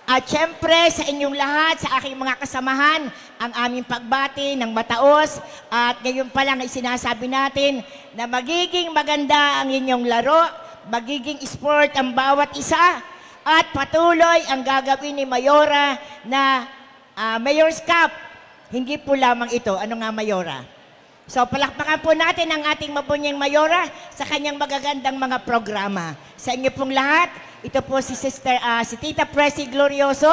At syempre, sa inyong lahat, sa aking mga kasamahan, ang aming pagbati ng Mataos. At ngayon pa lang ay sinasabi natin na magiging maganda ang inyong laro, magiging sport ang bawat isa, at patuloy ang gagawin ni Mayora na Mayor's Cup. Hindi po lamang ito. Ano nga, Mayora? So, palakpakan po natin ang ating mabunyang Mayora sa kanyang magagandang mga programa. Sa inyo pong lahat, ito po si Tita Presi Glorioso.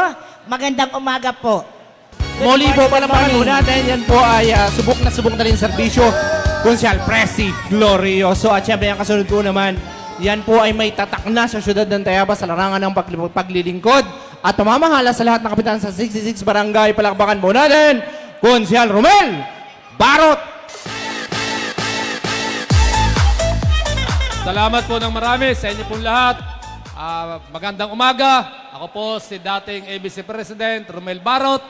Magandang umaga po. Muli po palampakan po natin, yan po ay subok na rin serbisyo Konsyal Presi Glorioso. At syempre ang kasunod po naman, yan po ay may tatak na sa syudad ng Tayabas sa larangan ng paglilingkod at pamamahala sa lahat ng kapitan sa 66 Barangay. Palakpakan po natin, Konsyal Romel Barot. Salamat po ng marami sa inyo pong lahat. Magandang umaga. Ako po si dating ABC President Romel Barot.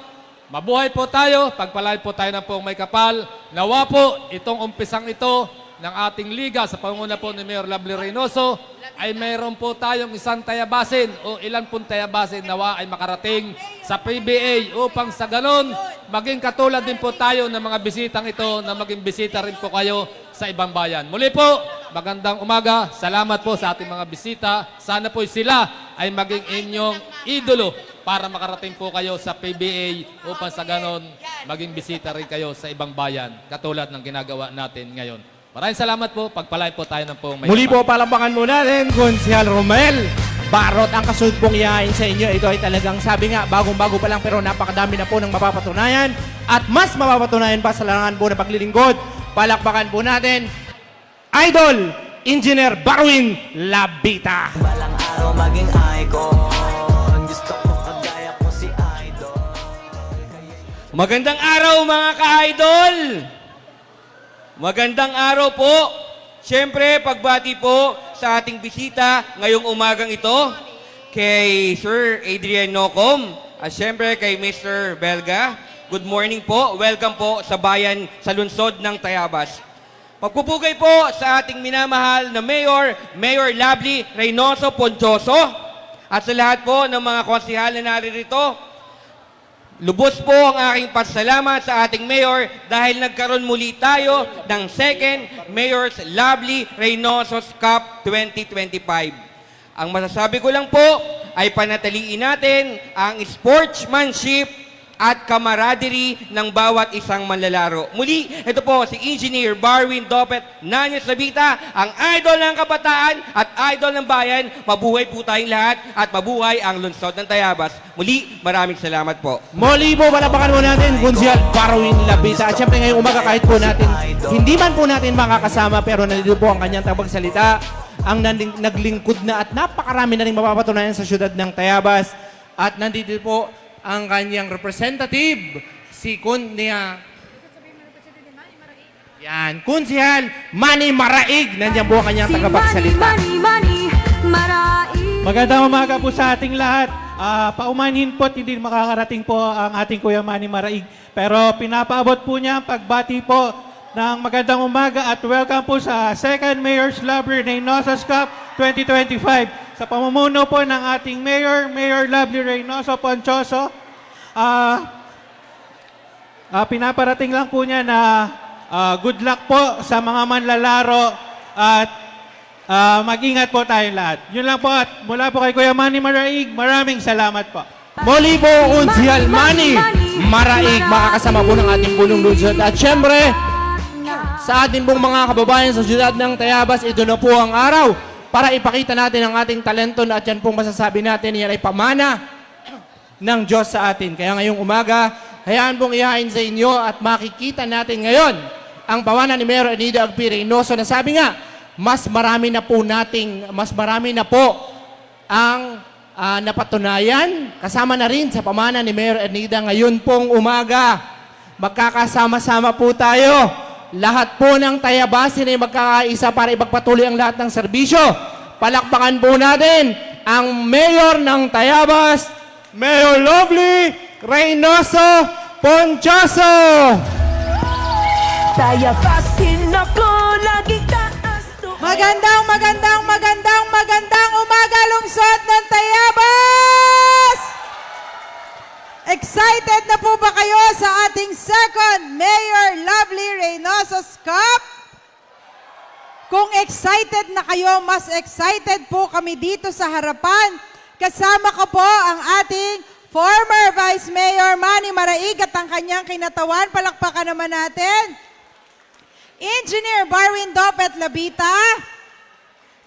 Mabuhay po tayo, pagpalain po tayo ng poong may kapal. Nawa po itong umpisang ito ng ating liga sa pangunguna po ni Mayor Lovely Reynoso ay mayroon po tayong isang tayabasin o ilan pong tayabasin nawa ay makarating sa PBA upang sa ganon maging katulad din po tayo ng mga bisitang ito na maging bisita rin po kayo sa ibang bayan. Muli po, magandang umaga. Salamat po sa ating mga bisita. Sana po sila ay maging inyong idolo para makarating po kayo sa PBA upang sa ganon maging bisita rin kayo sa ibang bayan katulad ng ginagawa natin ngayon. Maraming salamat po. Pagpalain po tayo ng pong may Muli po kapal. palampakan mo natin, Konsyal Romel Barot. Ang kasunod pong ihain sa inyo, ito ay talagang sabi nga, bagong-bago pa lang pero napakadami na po ng mapapatunayan at mas mapapatunayan pa sa larangan po ng paglilingkod. Palakpakan po natin, Idol Engineer Barwin Labita. Balang araw maging icon. Gusto ko kagaya ko si Idol. Magandang araw mga ka-idol! Magandang araw po. Siyempre, pagbati po sa ating bisita ngayong umagang ito kay Sir Adrian Nocom at siyempre kay Mr. Belga. Good morning po. Welcome po sa bayan sa lungsod ng Tayabas. Pagpupugay po sa ating minamahal na Mayor Lovely Reynoso Ponchoso at sa lahat po ng mga konsihal na naririto. Lubos po ang aking pasalamat sa ating Mayor dahil nagkaroon muli tayo ng second Mayor's Lovely Reynoso Cup 2025. Ang masasabi ko lang po ay panatiliin natin ang sportsmanship at camaraderie ng bawat isang manlalaro. Muli, ito po si Engineer Barwin Dopet Nanyos Labita, ang idol ng kabataan at idol ng bayan. Mabuhay po tayong lahat at mabuhay ang lungsod ng Tayabas. Muli, maraming salamat po. Muli po palampakan mo natin, Konsyal Barwin Labita. At syempre ngayong umaga kahit po natin, hindi man po natin makakasama pero nandito po ang kanyang tagapagsalita, ang naglingkod na at napakarami na rin mapapatunayan sa syudad ng Tayabas. At nandito po ang kanyang representative, si Kunsihal Manny Maraig. Nandiyan po ang kanyang tagapagsalita. Magandang umaga po sa ating lahat. Paumanhin po, hindi makakarating po ang ating Kuya Manny Maraig. Pero pinapaabot po niya ang pagbati po ng magandang umaga at welcome po sa Second Mayor's Lovely Reynoso Cup 2025. Sa pamumuno po ng ating Mayor Lovely Reynoso Ponchoso, pinaparating lang po niya na good luck po sa mga manlalaro at mag-ingat po tayong lahat. Yun lang po at mula po kay Kuya Manny Maraig, maraming salamat po. Muli po, Konsyal Manny Maraig, makakasama po ng ating punong lungsod. At syempre, sa ating pong mga kababayan sa siyudad ng Tayabas, ito na po ang araw para ipakita natin ang ating talento at yan pong masasabi natin, yan ay pamana ng Diyos sa atin. Kaya ngayong umaga, hayaan pong ihain sa inyo at makikita natin ngayon ang pamana ni Mayor Enida Agpi Reynoso na sabi nga, mas marami na po ang napatunayan kasama na rin sa pamana ni Mayor Enida ngayon pong umaga. Magkakasama-sama po tayo lahat po ng Tayabasin ay magkakaisa para ipagpatuloy ang lahat ng serbisyo. Palakpakan po natin ang Mayor ng Tayabas, Mayor Lovely Reynoso Ponchoso. Tayabasin ako, laging taas to. Magandang umaga, lungsod ng Tayabas! Excited na po ba kayo sa ating second Mayor Lovely Reynoso's Cup? Kung excited na kayo, mas excited po kami dito sa harapan. Kasama ko po ang ating former Vice Mayor Manny Maraig at ang kanyang kinatawan. Palakpakan naman natin. Engineer Barwin Dopet Labita,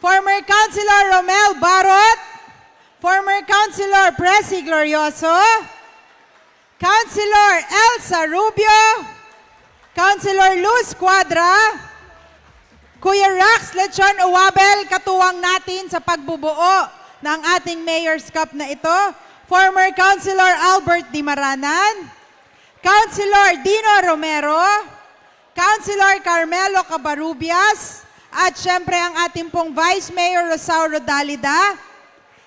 former Councilor Romel Barot, former Councilor Presi Glorioso, Councilor Elsa Rubio, Councilor Luz Cuadra, Kuya Rax Lechon Uwabel, katuwang natin sa pagbubuo ng ating Mayor's Cup na ito, former Councilor Albert Dimaranan, Councilor Dino Romero, Councilor Carmelo Cabarubias, at syempre ang ating pong Vice Mayor Rosauro Dalida.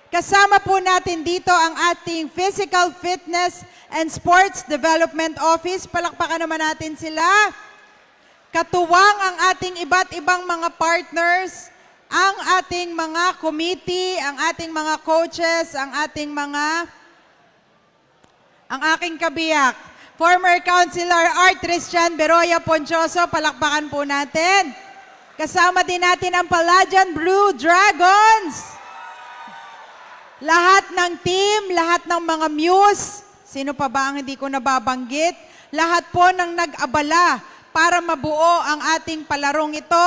Kasama po natin dito ang ating Physical Fitness and Sports Development Office. Palakpakan naman natin sila. Katuwang ang ating iba't ibang mga partners, ang ating mga committee, ang ating mga coaches, ang aking kabiyak. Former Councilor Art Christian Beroya Ponchoso, palakpakan po natin. Kasama din natin ang Palladian Blue Dragons. Lahat ng team, lahat ng mga muse, sino pa ba ang hindi ko nababanggit? Lahat po ng nag-abala para mabuo ang ating palarong ito.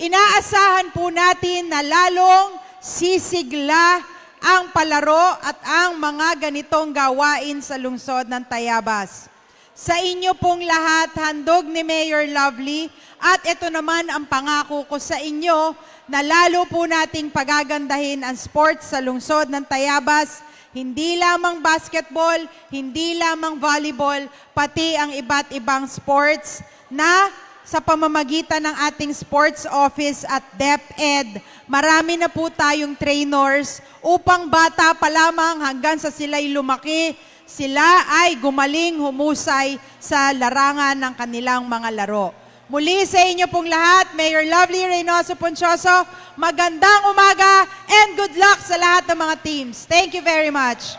Inaasahan po natin na lalong sisigla ang palaro at ang mga ganitong gawain sa lungsod ng Tayabas. Sa inyo pong lahat, handog ni Mayor Lovely, at ito naman ang pangako ko sa inyo na lalo po nating pagagandahin ang sports sa lungsod ng Tayabas. Hindi lamang basketball, hindi lamang volleyball, pati ang iba't ibang sports na sa pamamagitan ng ating sports office at DepEd. Marami na po tayong trainers upang bata pa lamang hanggang sa sila'y lumaki, sila ay gumaling humusay sa larangan ng kanilang mga laro. Muli sa inyo pong lahat, Mayor Lovely Reynoso Ponchoso, magandang umaga and good luck sa lahat ng mga teams. Thank you very much.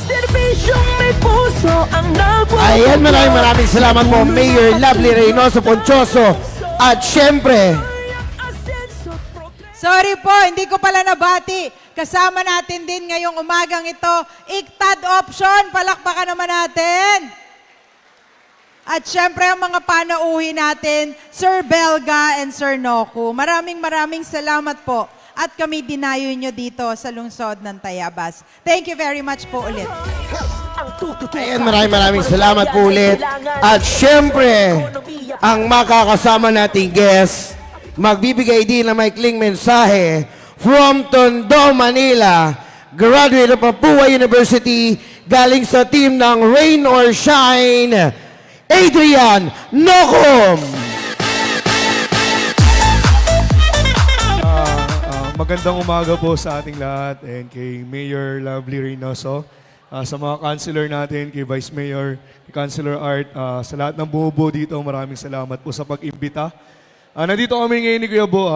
Serbisyong may puso ang nagwawalan. Ayan, maraming salamat po, Mayor Lovely Reynoso Ponchoso. At syempre, Sorry po, hindi ko pala nabati. Kasama natin din ngayong umagang ito, ICTAD option, palakpakan naman natin. At syempre ang mga panauhin natin, Sir Belga and Sir Noku. Maraming salamat po. At kami dinayo nyo dito sa lungsod ng Tayabas. Thank you very much po ulit. ayan, maraming salamat po ulit. At syempre, ang makakasama nating guest, magbibigay din ng maikling mensahe from Tondo, Manila, graduate of Papua University, galing sa team ng Rain or Shine, Adrian Nocom. Magandang umaga po sa ating lahat and kay Mayor Lovely Reynoso, sa mga councilor natin, kay Vice Mayor, kay Councilor Art, sa lahat ng bumubuo dito, maraming salamat po sa pag-imbita. Nandito kami ngayon ni Kuya Bo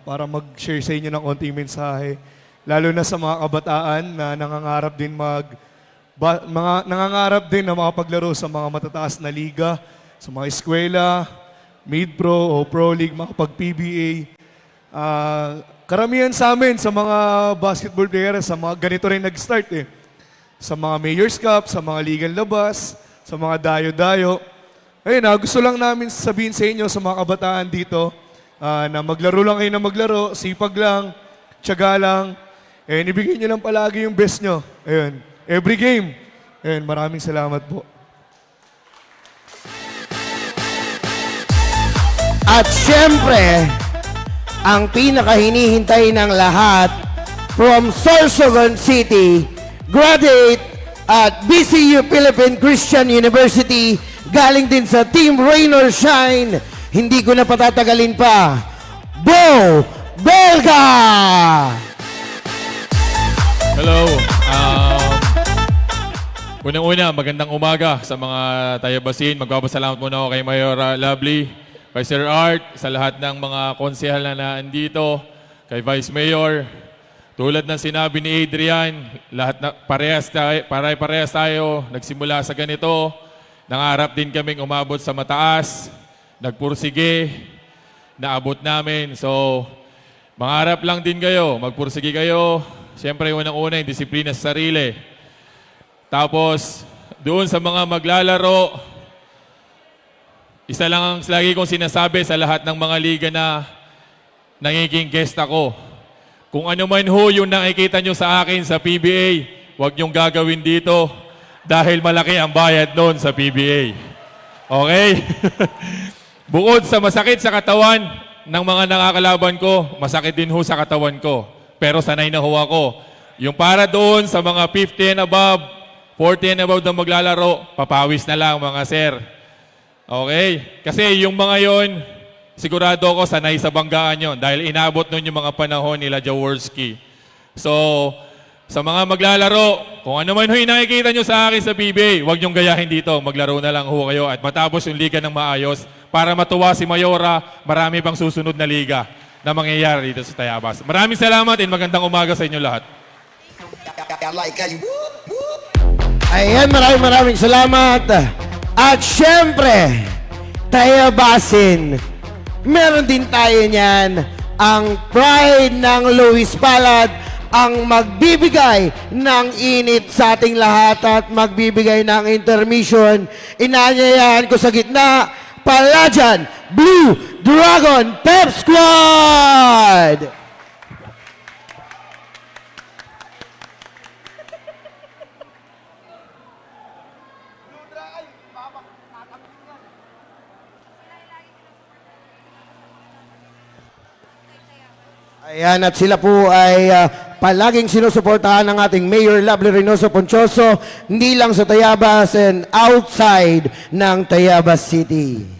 para mag-share sa inyo ng konting mensahe, lalo na sa mga kabataan na nangangarap din na makapaglaro sa mga matataas na liga, sa mga eskwela, mid-pro o pro league, makapag-PBA. Karamihan sa amin, sa mga basketball players, sa mga ganito rin nag-start eh. Sa mga Mayor's Cup, sa mga ligang labas, sa mga dayo-dayo. Ayun, gusto lang namin sabihin sa inyo, sa mga kabataan dito, na maglaro lang kayo na maglaro, sipag lang, tiyaga lang, and ibigay nyo lang palagi yung best nyo. Ayun, every game. Ayun, maraming salamat po. At syempre, ang pinakahinihintay ng lahat, from Sorsogon City, graduate at BCU Philippine Christian University, galing din sa Team Rain or Shine. Hindi ko na patatagalin pa. Bo Belga! Hello. Unang-una, magandang umaga sa mga tayabasin. Magpapasalamat muna ako kay Mayor Lovely, kay Sir Art, sa lahat ng mga konsehal na nandito, kay Vice Mayor. Tulad ng sinabi ni Adrian, lahat na parehas tayo, nagsimula sa ganito. Nangarap din kaming umabot sa mataas, nagpursige, naabot namin. So, mangarap lang din kayo, magpursige kayo. Siyempre, unang-una, yung disiplina sa sarili. Tapos, doon sa mga maglalaro, isa lang ang lagi kong sinasabi sa lahat ng mga liga na nangiging guest ako. Kung ano man ho yung nakikita nyo sa akin sa PBA, huwag nyong gagawin dito dahil malaki ang bayad noon sa PBA. Okay? Bukod sa masakit sa katawan ng mga nakakalaban ko, masakit din ho sa katawan ko. Pero sanay na ho ako. Yung para doon sa mga 50 and above, 40 and above na maglalaro, papawis na lang mga sir. Okay? Kasi yung mga yon, sigurado ako sanay sa banggaan yon dahil inabot nun yung mga panahon nila Jaworski. So, sa mga maglalaro, kung ano man ho yung nakikita nyo sa akin sa PBA, huwag nyong gayahin dito. Maglaro na lang ho kayo at matapos yung liga ng maayos para matuwa si Mayora, marami pang susunod na liga na mangyayari dito sa Tayabas. Maraming salamat and magandang umaga sa inyo lahat. Ayan, maraming salamat. At syempre, Tayabasin, meron din tayo niyan, ang pride ng Luis Palad, ang magbibigay ng init sa ating lahat at magbibigay ng intermission. Inanyayahan ko sa gitna, Palajan Blue Dragon Pep Squad! Ayan, at sila po ay palaging sinusuportahan ng ating Mayor Lovely Reynoso Ponchoso, hindi lang sa Tayabas and outside ng Tayabas City.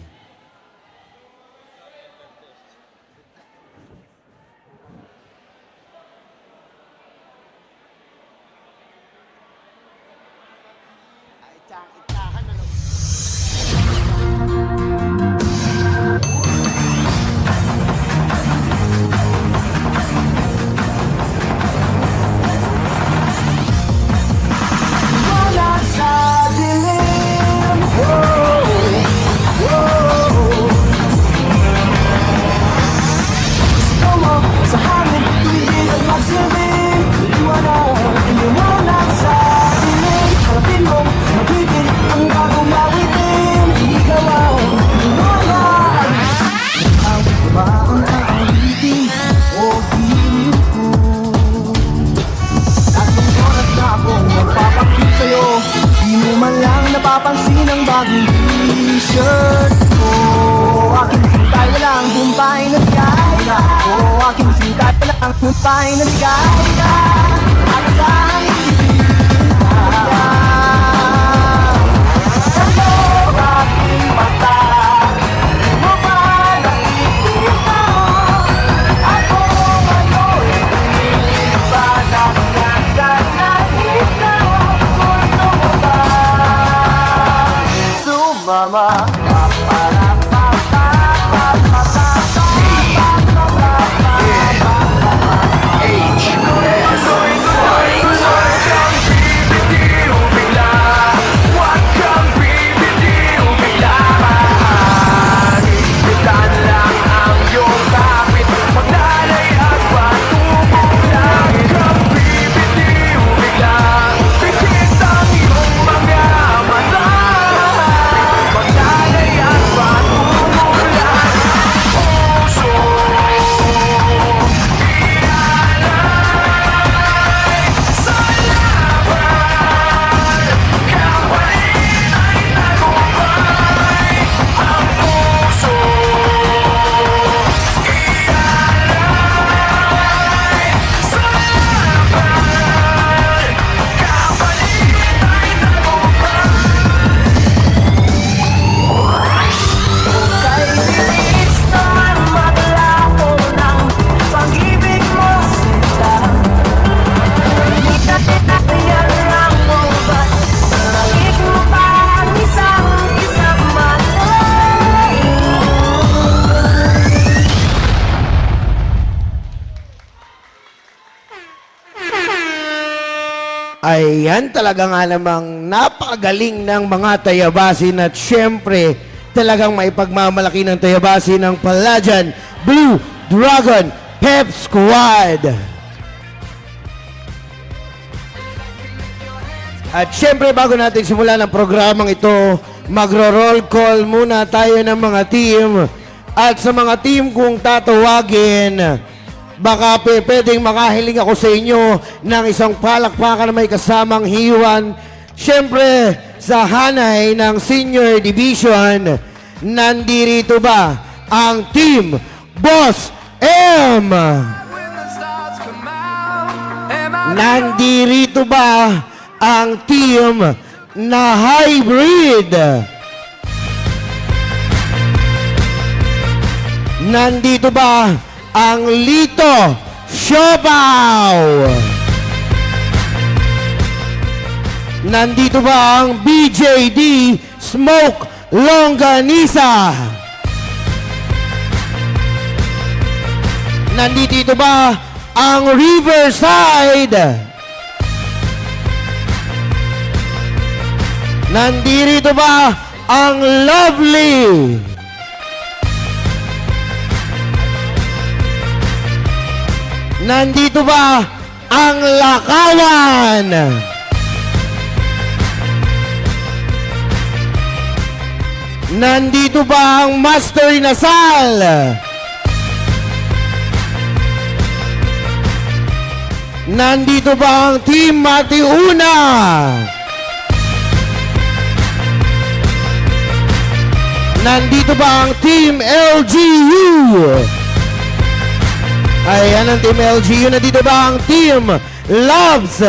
Napapansin ang bagong t-shirt ko. Aking sintay na lang, humpay na ligaya. Aking sintay na lang, humpay na ligaya. At sa aking aking mata, mo ba nakikita? Ako ngayon, hindi ba nakikita? Mama, Ayan, talaga nga namang napakagaling ng mga Tayabasin at syempre, talagang maipagmamalaki ng Tayabasin ng Palajan Blue Dragon Pep Squad. At syempre, bago natin simulan ang programang ito, magro-roll call muna tayo ng mga team. At sa mga team kung tatawagin, baka pwedeng makahiling ako sa inyo ng isang palakpakan na may kasamang hiwan. Siyempre, sa hanay ng Senior Division, nandirito ba ang Team Boss M? Nandirito ba ang team na Hybrid? Nandito ba ang Lito Siopaw? Nandito ba ang BJD Smoke Longganisa? Nandito ba ang Riverside? Nandito ba ang Lovely? Nandito ba ang Lakawan? Nandito ba ang Master Inasal? Nandito ba ang Team Matiuna? Nandito ba ang Team LGU? Ayan ang Team LGU. Nandito ba ang Team Loves?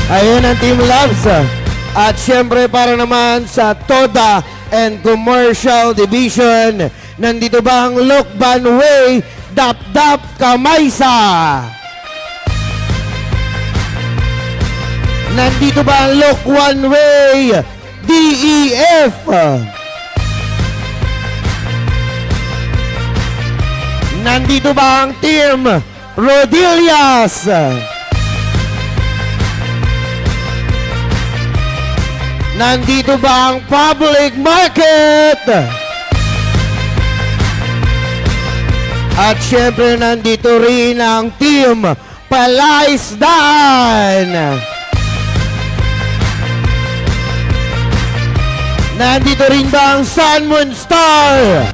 Ayan ang Team Loves. At syempre para naman sa Toda and Commercial Division, nandito ba ang Lokban Way Dap Dap Kamaysa? Nandito ba ang Lokwan Way DEF? Nandito ba ang Team Rodillas? Nandito ba ang Public Market? At syempre nandito rin ang Team Palaisdaan. Nandito rin ba ang Sun Moon Star?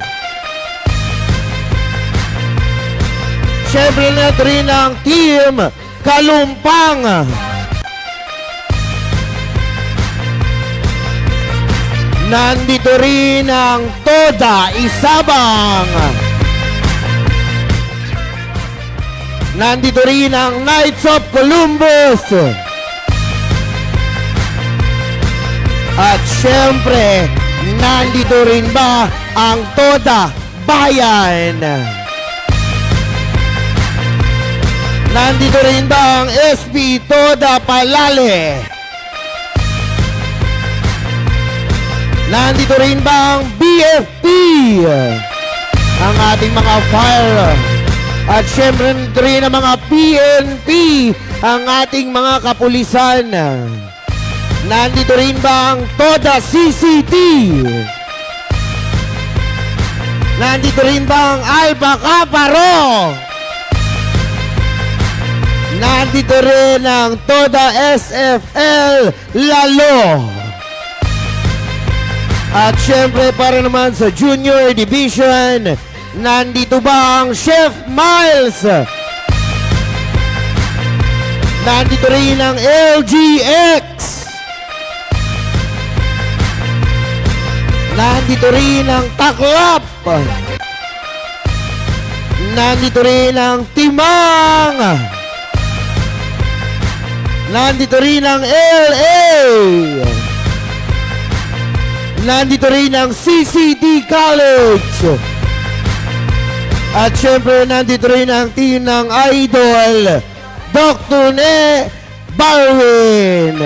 Siyempre nandito rin ang Team Kalumpang. Nandito rin ang Toda Isabang. Nandito rin ang Knights of Columbus. At syempre, nandito rin ba ang Toda Bayan? Nandito rin ba ang SB Toda Palale? Nandito rin ba ang BFP? Ang ating mga fire. At syempre nandito rin ang mga PNP, ang ating mga kapulisan. Nandito rin ba ang Toda CCT? Nandito rin ba ang Alpha Kaparo? Nandito rin ang Toda SFL Lalo. At syempre para naman sa Junior Division, nandito ba ang Chef Miles? Nandito rin ang LGX. Nandito rin ang Taklap. Nandito rin ang Timang. Nandito rin ang LA. Nandito rin ang CCD College. At syempre nandito rin ang team ng Idol, Dr. Ne Barwin.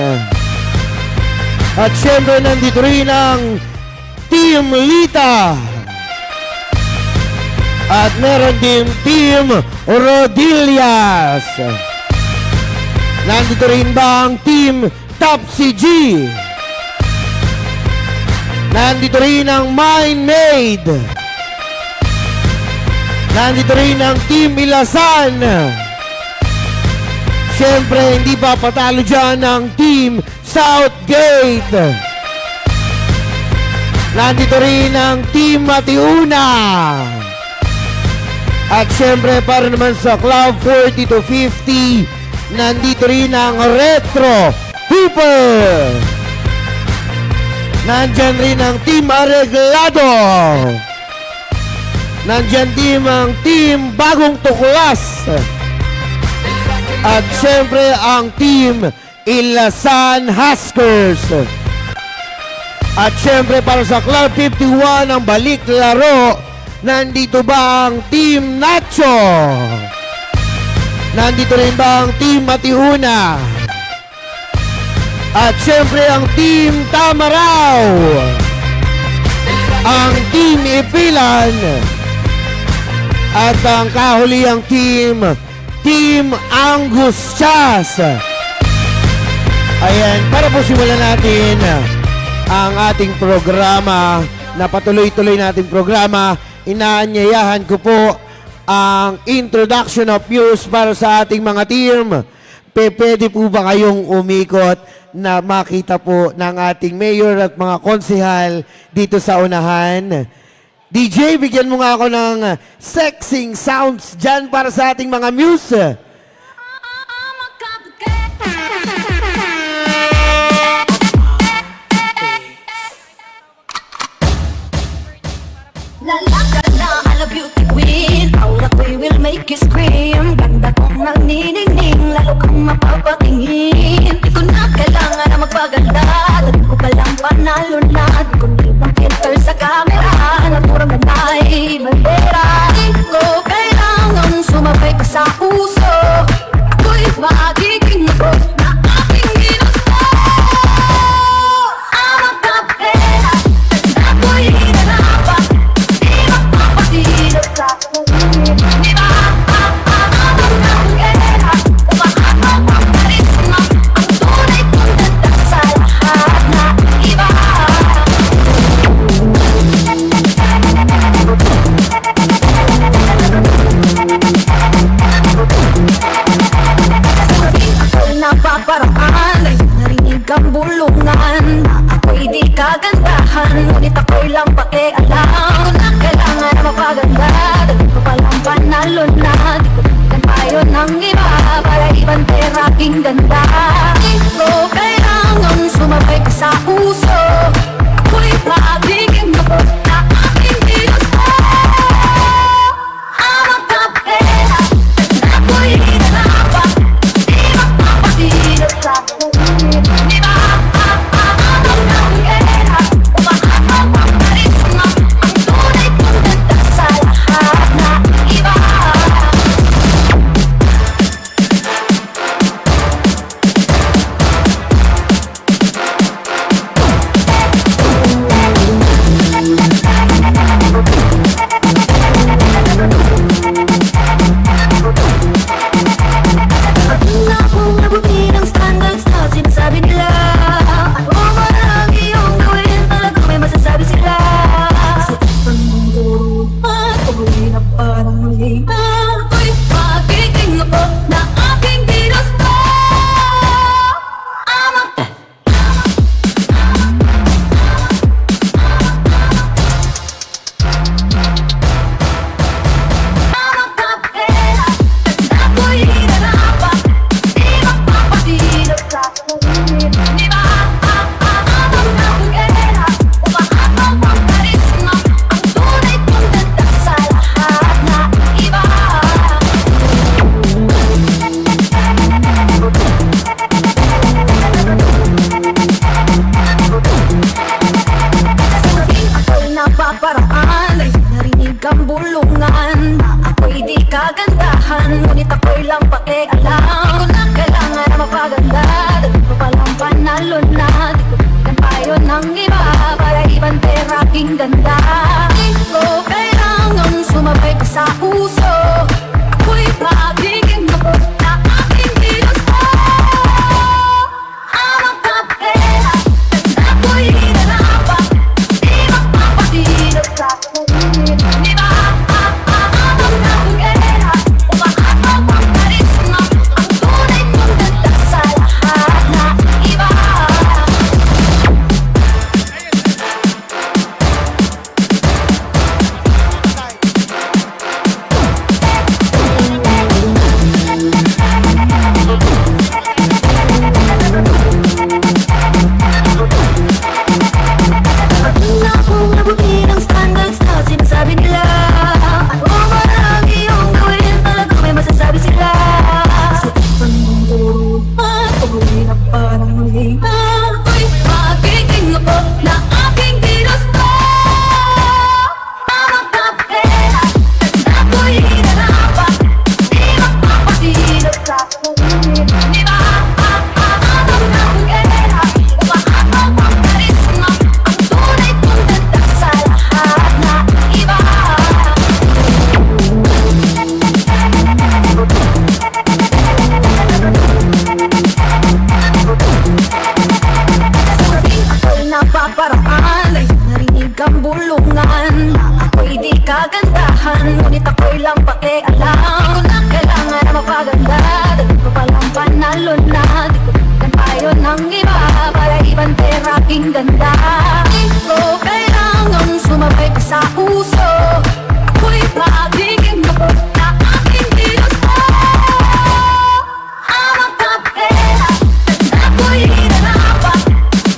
At syempre nandito rin ang Team Lita. At meron din Team Rodillas. Nandito rin ba ang Team Topsy G? Nandito rin ang Mind Made. Nandito rin ang Team Ilasan. Siyempre, hindi pa patalo dyan ang Team Southgate. Nandito rin ang Team Matiuna. At siyempre, para naman sa Club 40 to 50, nandito rin ang Retro Hooper. Nandyan rin ang Team Areglado. Nandyan din ang Team Bagong Tuklas. At siyempre ang Team Ilasan Huskers. At siyempre para sa Club 51 ang balik laro, nandito ba ang Team Nacho? Nandito rin ba ang Team Matiuna? At siyempre ang Team Tamaraw. Ang Team Ipilan. At ang kahuliang Team Angus Chas. Ayan, para po simulan natin ang ating programa, na patuloy-tuloy nating programa, inaanyayahan ko po ang introduction of views para sa ating mga team. Pwede po ba kayong umikot na makita po ng ating mayor at mga konsehal dito sa unahan? DJ, bigyan mo nga ako ng sexing sounds dyan para sa ating mga muse. I love you, queen. Aura ko will make you scream. Ganda kong nagniningning, lalo kang mapapatingin. Di ko na kailangan na magpaganda. Dali ko palang panalo na. Di ko need ng filter sa camera. Naturang na ay bandera. Di ko kailangan sumabay ka sa puso. Ako'y magiging ako na aking ginusto. I'm a kapera, ako'y hinanapan. Napaparaan, narinig ang bulungan. Ako'y di kagandahan, ngunit ako'y lang pakialam. Di ko na kailangan na mapaganda, dali ko palang panalo na. Di ko tigan tayo ng iba, para ibang teraking ganda. Di ko kailangan sumabay ka sa puso. Ako'y magiging ako na aking ginusto. I'm a kapera, ako'y hinanapan. Di ko kailangan sumabay pa sa uso. Ako'y magiging mapot na aking ginusto. Ang kapera na ako'y hinanapan,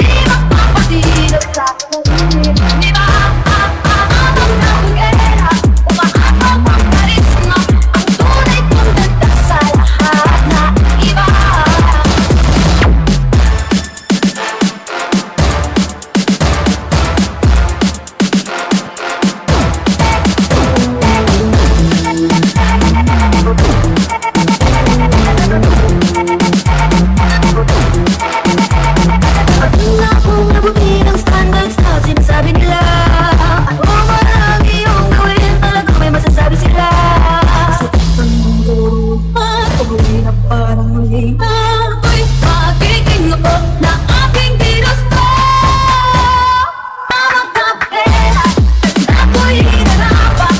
di magpapatidog sa kalimit. Di ba ang kapera, umaataw ang karisma, ang tunay kong ganda sa lahat na iba. Pagkina akong nabuti ng standards na sinasabi nila. Ano marang iyong gawin, talagang may masasabi sila. Sa mundo at pag-uwi na parang muli na ako'y magiging lupot na aking ginusto. Ang kapera na ako'y hinanapan,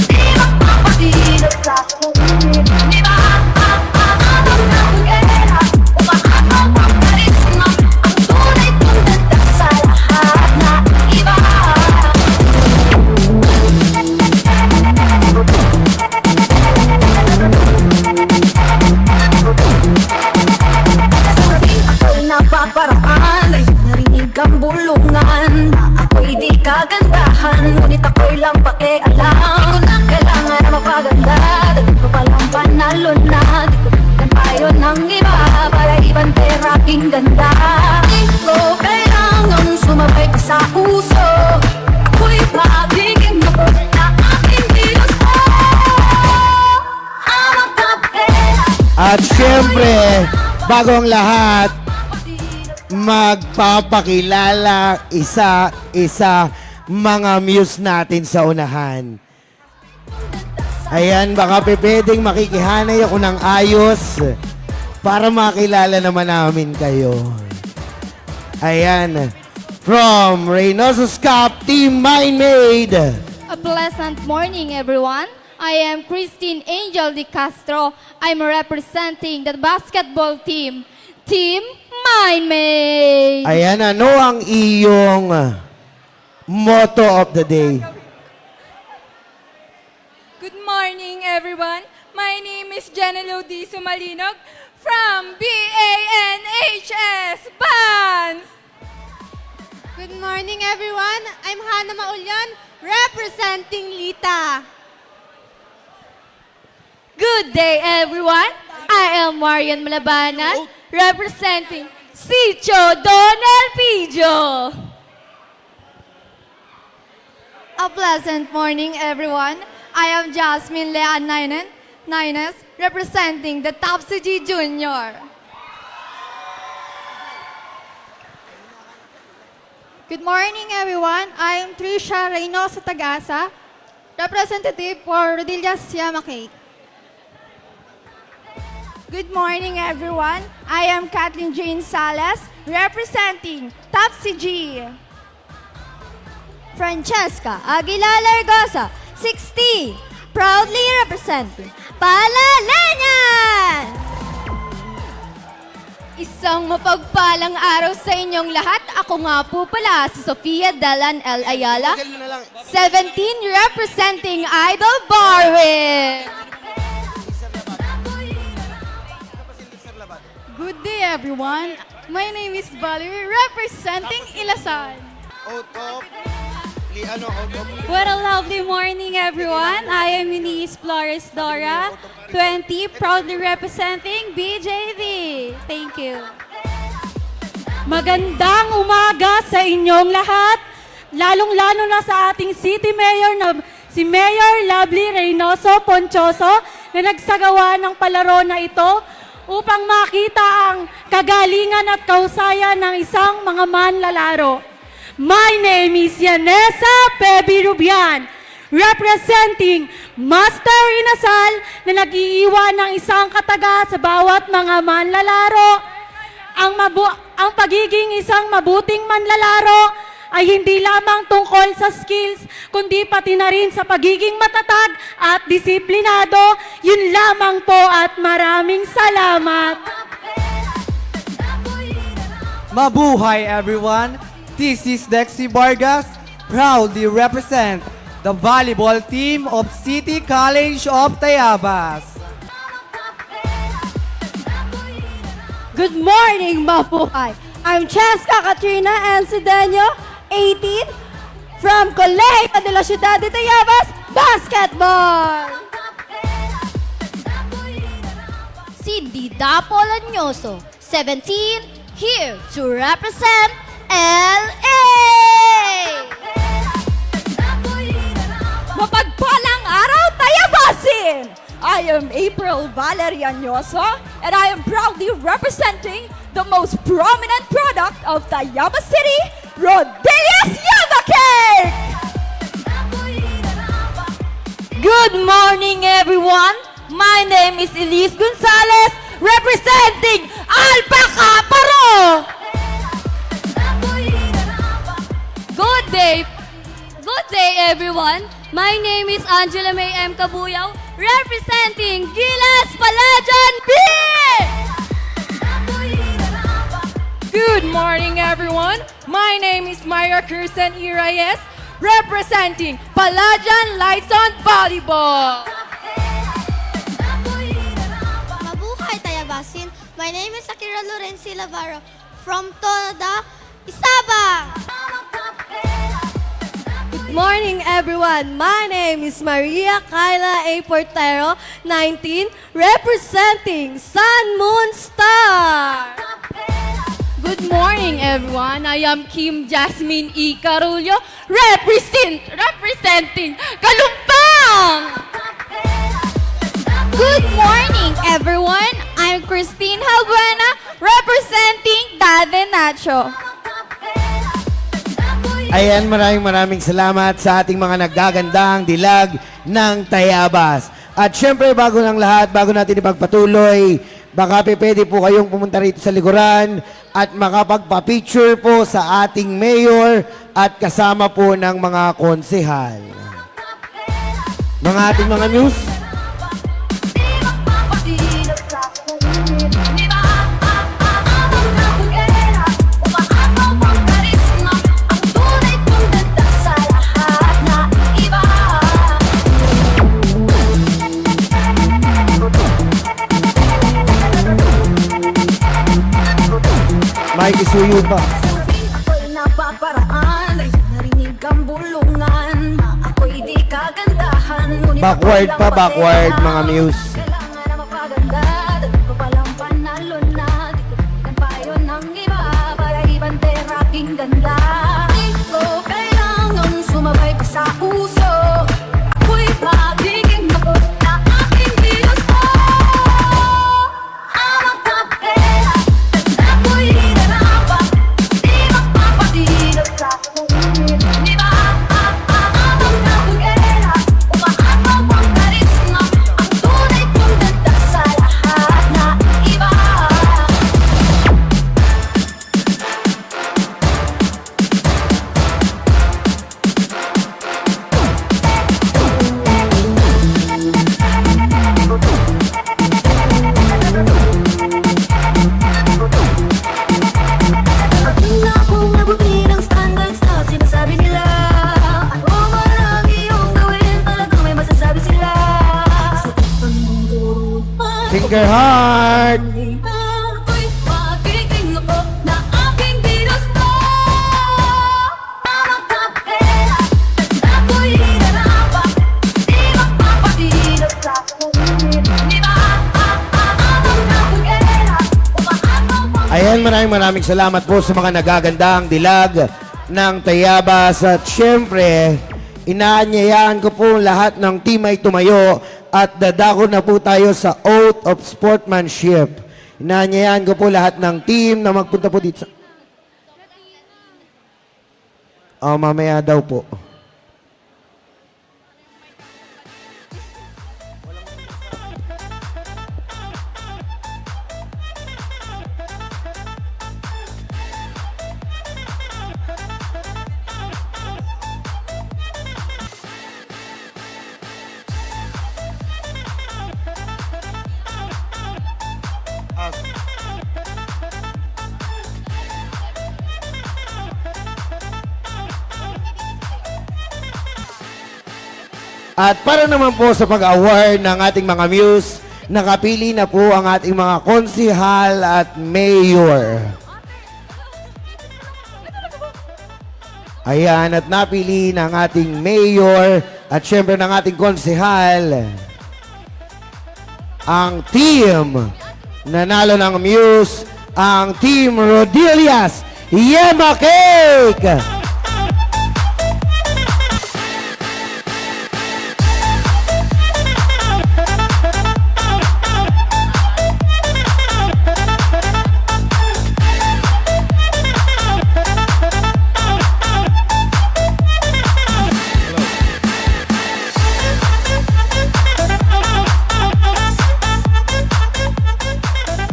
di magpapatidog sa kalimit. Di ba ang kapera, umaataw ang karisma, ang tunay kong ganda sa lahat na iba. Sabi ako'y napaparaan, ay narinig ang bulungan na ako'y di kagandahan, ngunit ako'y lang pakialam. Di ko na kailangan na mapaganda, dahil ko palang panalo na. Di ko kan tayo ng iba para ibante ang aking ganda. Di ko kailangan sumabay pa sa uso. Ako'y magiging mapot na aking ginusto. Ang kapera. At syempre, bago ang lahat, magpapakilala isa-isa mga muse natin sa unahan. Ayan, baka pwedeng makikihanay ako ng ayos para makilala naman namin kayo. Ayan, from Reynoso's Cup, Team Mind Made. A pleasant morning, everyone. I am Christine Angel de Castro. I'm representing the basketball team, Team Mind Made. Ayan, ano ang iyong motto of the day? Good morning, everyone. My name is Jenelo D. Sumalinog from BANHS Bands. Good morning, everyone. I'm Hannah Maulyan, representing Lita. Good day, everyone. I am Marian Malabanan, representing Sitio Don Elpidio. A pleasant morning, everyone. I am Jasmine Leanne Nines, representing the Topsy G Junior. Good morning, everyone. I am Trisha Reynoso Tagasa, representative for Rodillas Yamakay. Good morning, everyone. I am Kathleen Jane Salas, representing Topsy G. Francesca Aguilar Largosa, 60, proudly representing Palalenyan! Isang mapagpalang araw sa inyong lahat. Ako nga po pala si Sofia Delan L. Ayala, 17, representing Idol Barwin. Good day, everyone. My name is Valerie, representing Ilasan. What a lovely morning, everyone. I am Eunice Flores Dora, 20, proudly representing BJV. Thank you. Magandang umaga sa inyong lahat, lalong-lalo na sa ating City Mayor na si Mayor Lovely Reynoso Ponchoso na nagsagawa ng palaro na ito upang makita ang kagalingan at kahusayan ng isang mga manlalaro. My name is Yanesa Pebi Rubian, representing Master Inasal na nag-iiwan ng isang kataga sa bawat mga manlalaro. Ang pagiging isang mabuting manlalaro ay hindi lamang tungkol sa skills, kundi pati na rin sa pagiging matatag at disiplinado. Yun lamang po at maraming salamat. Mabuhay, everyone! This is Dexy Vargas, proudly represent the volleyball team of City College of Tayabas. Good morning, mabuhay! I'm Cheska Katrina Encedeño, 18, from Colegio de la Ciudad de Tayabas, Basketball! Cindy Dapo Lanyoso, 17, here to represent LA! Mapagpalang araw, Tayabasin! I am April Valerianoso, and I am proudly representing the most prominent product of Tayabas City, Rodelia's Yama Cake! Good morning, everyone! My name is Elise Gonzalez, representing Alpaca Paro! Good day, everyone. My name is Angela May M. Cabuyao, representing Gilas Palajan B! Good morning, everyone. My name is Myra Kirsten Irayes, representing Palajan Lights-On Volleyball. Mabuhay, Tayabasin. My name is Akira Lorenzi Lavaro from Toda, Isabang. Good morning, everyone. My name is Maria Kyla A. Portero, 19, representing Sun Moon Star. Good morning, everyone. I am Kim Jasmine E. Carullo, representing Kalumpang. Good morning, everyone. I'm Christine Halbuena, representing Dade Nacho. Ayan, maraming salamat sa ating mga naggagandang dilag ng Tayabas. At syempre, bago ng lahat, bago natin ipagpatuloy, baka pwede po kayong pumunta rito sa likuran at makapagpa-picture po sa ating mayor at kasama po ng mga konsehal. Mga ating mga news. Mike Isuyo pa. Ako'y napaparaan, ay narinig ang bulungan. Ako'y di kagandahan, ngunit Backward pa, backward mga muse. kailangan na mapaganda. Dati ko palang panalo na, di ko kan payo ng iba, para ibante aking ganda. Di ko kailangan sumabay pa sa uso. Ako'y magiging ako na aking Diyos ko. Ang kapera, ako'y hinanapan, di magpapatinag sa kamunin. Di ba? Ang kapera, umaataw ang karisma, ang tunay kong ganda sa lahat na iba. Pagdating na akong nabuti ng standards na sinasabi nila, ano man ang iyong gawin, talagang may masasabi sila. Sa pagmundurot pa, Finger heart. ako'y magiging ako na aking Diyos ko. Ang kapera, ako'y hinanapan, di magpapatinag sa kamunin. Di ba? Ang kapera, umaataw. Ayan, maraming salamat po sa mga nagagandang dilag ng Tayabas. At syempre, inaanyayahan ko po lahat ng team ay tumayo at dadako na po tayo sa Oath of Sportsmanship. Inaanyayahan ko po lahat ng team na magpunta po dito sa... mamaya daw po. At para naman po sa pag-award ng ating mga muse, nakapili na po ang ating mga konsihal at mayor. Ayan, at napili ng ating mayor at syempre ng ating konsihal ang team nanalo ng muse, ang Team Rodillas Yema Cake!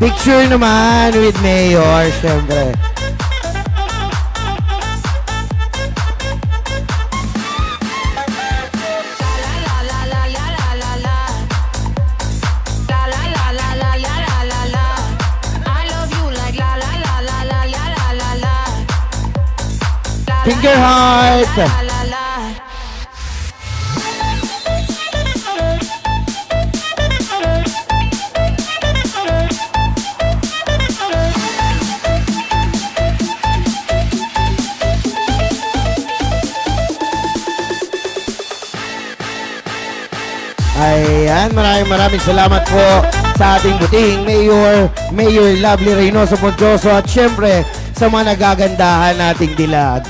Picture naman with Mayor, syempre. Finger heart. Ayan, maraming salamat po sa ating butihing Mayor, Mayor Lovely Reynoso Ponchoso at syempre sa mga nagagandahan nating dilag.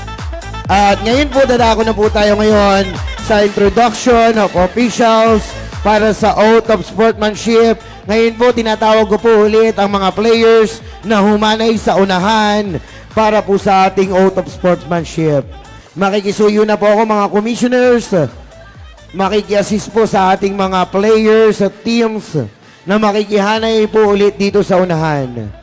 At ngayon po, dadako na po tayo ngayon sa introduction of officials para sa Oath of Sportsmanship. Ngayon po, tinatawag ko po ulit ang mga players na humanay sa unahan para po sa ating Oath of Sportsmanship. Makikisuyo na po ako mga commissioners. Makiki-assist po sa ating mga players at teams na makikihanay po ulit dito sa unahan.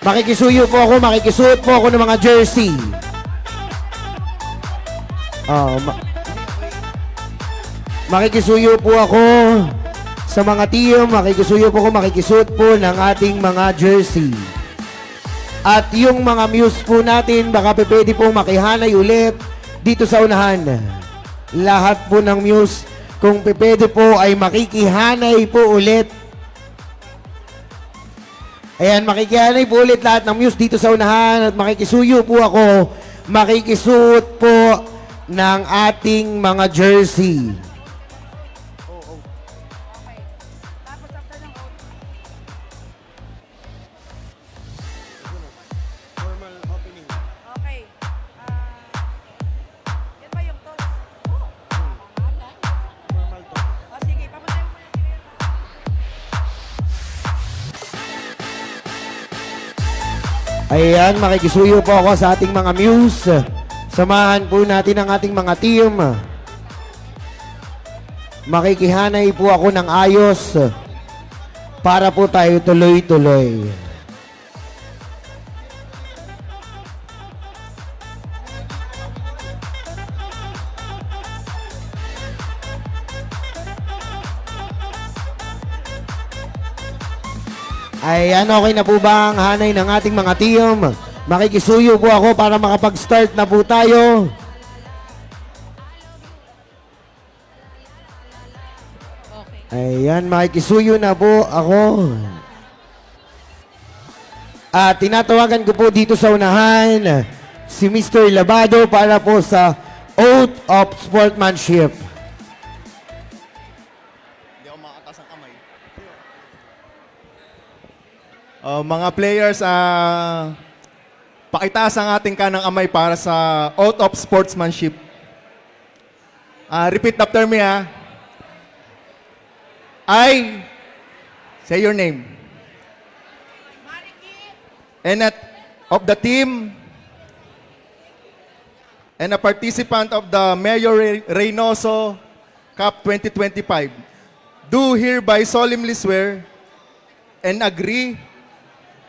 Makikisuyo po ako, makikisuot po ako ng mga jersey. Makikisuyo po ako sa mga team, makikisuyo po ako, makikisuot po ng ating mga jersey. At yung mga muse po natin, baka pwede po makihanay ulit dito sa unahan. Lahat po ng muse, kung pwede po ay makikihanay po ulit. Ayan, makikihanay po ulit lahat ng muse dito sa unahan at makikisuyo po ako, makikisuot po ng ating mga jersey. Ayan, makikisuyo po ako sa ating mga muse. Samahan po natin ang ating mga team. Makikihanay po ako ng ayos para po tayo tuloy-tuloy. Ayan, okay na po ba ang hanay ng ating mga team? Makikisuyo po ako para makapag-start na po tayo. Ayan, makikisuyo na po ako. At tinatawagan ko po dito sa unahan si Mr. Labado para po sa Oath of Sportsmanship. Hindi ako makakatas ang kamay. Mga players, pakitaas ang ating kanang amay para sa oath of sportsmanship. Repeat after me, ha. I, say your name. And of the team, and a participant of the Mayor Reynoso Cup 2025, do hereby solemnly swear and agree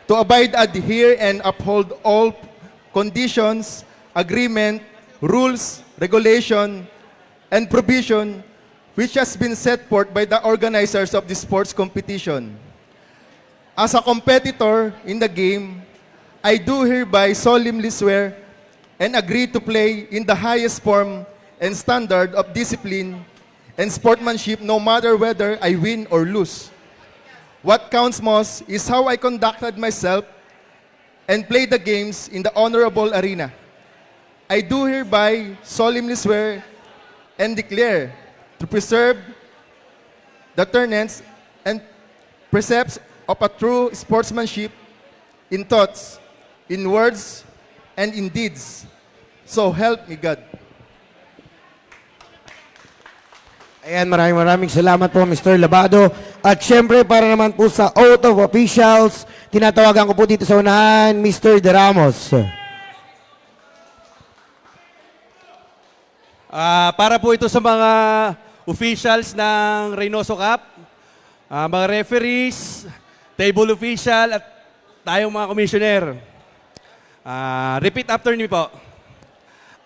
to abide, adhere, and uphold all conditions, agreement, rules, regulation, and provision which has been set forth by the organizers of the sports competition. As a competitor in the game, I do hereby solemnly swear and agree to play in the highest form and standard of discipline and sportsmanship no matter whether I win or lose. What counts most is how I conducted myself and played the games in the honorable arena. I do hereby solemnly swear and declare to preserve the tenets and precepts of a true sportsmanship in thoughts, in words, and in deeds. So help me God. Ayan, maraming salamat po, Mr. Labado. At syempre, para naman po sa oath of officials, tinatawagan ko po dito sa unahan, Mr. De Ramos. Para po ito sa mga officials ng Reynoso Cup, mga referees, table official, at tayong mga commissioner. Repeat after me po.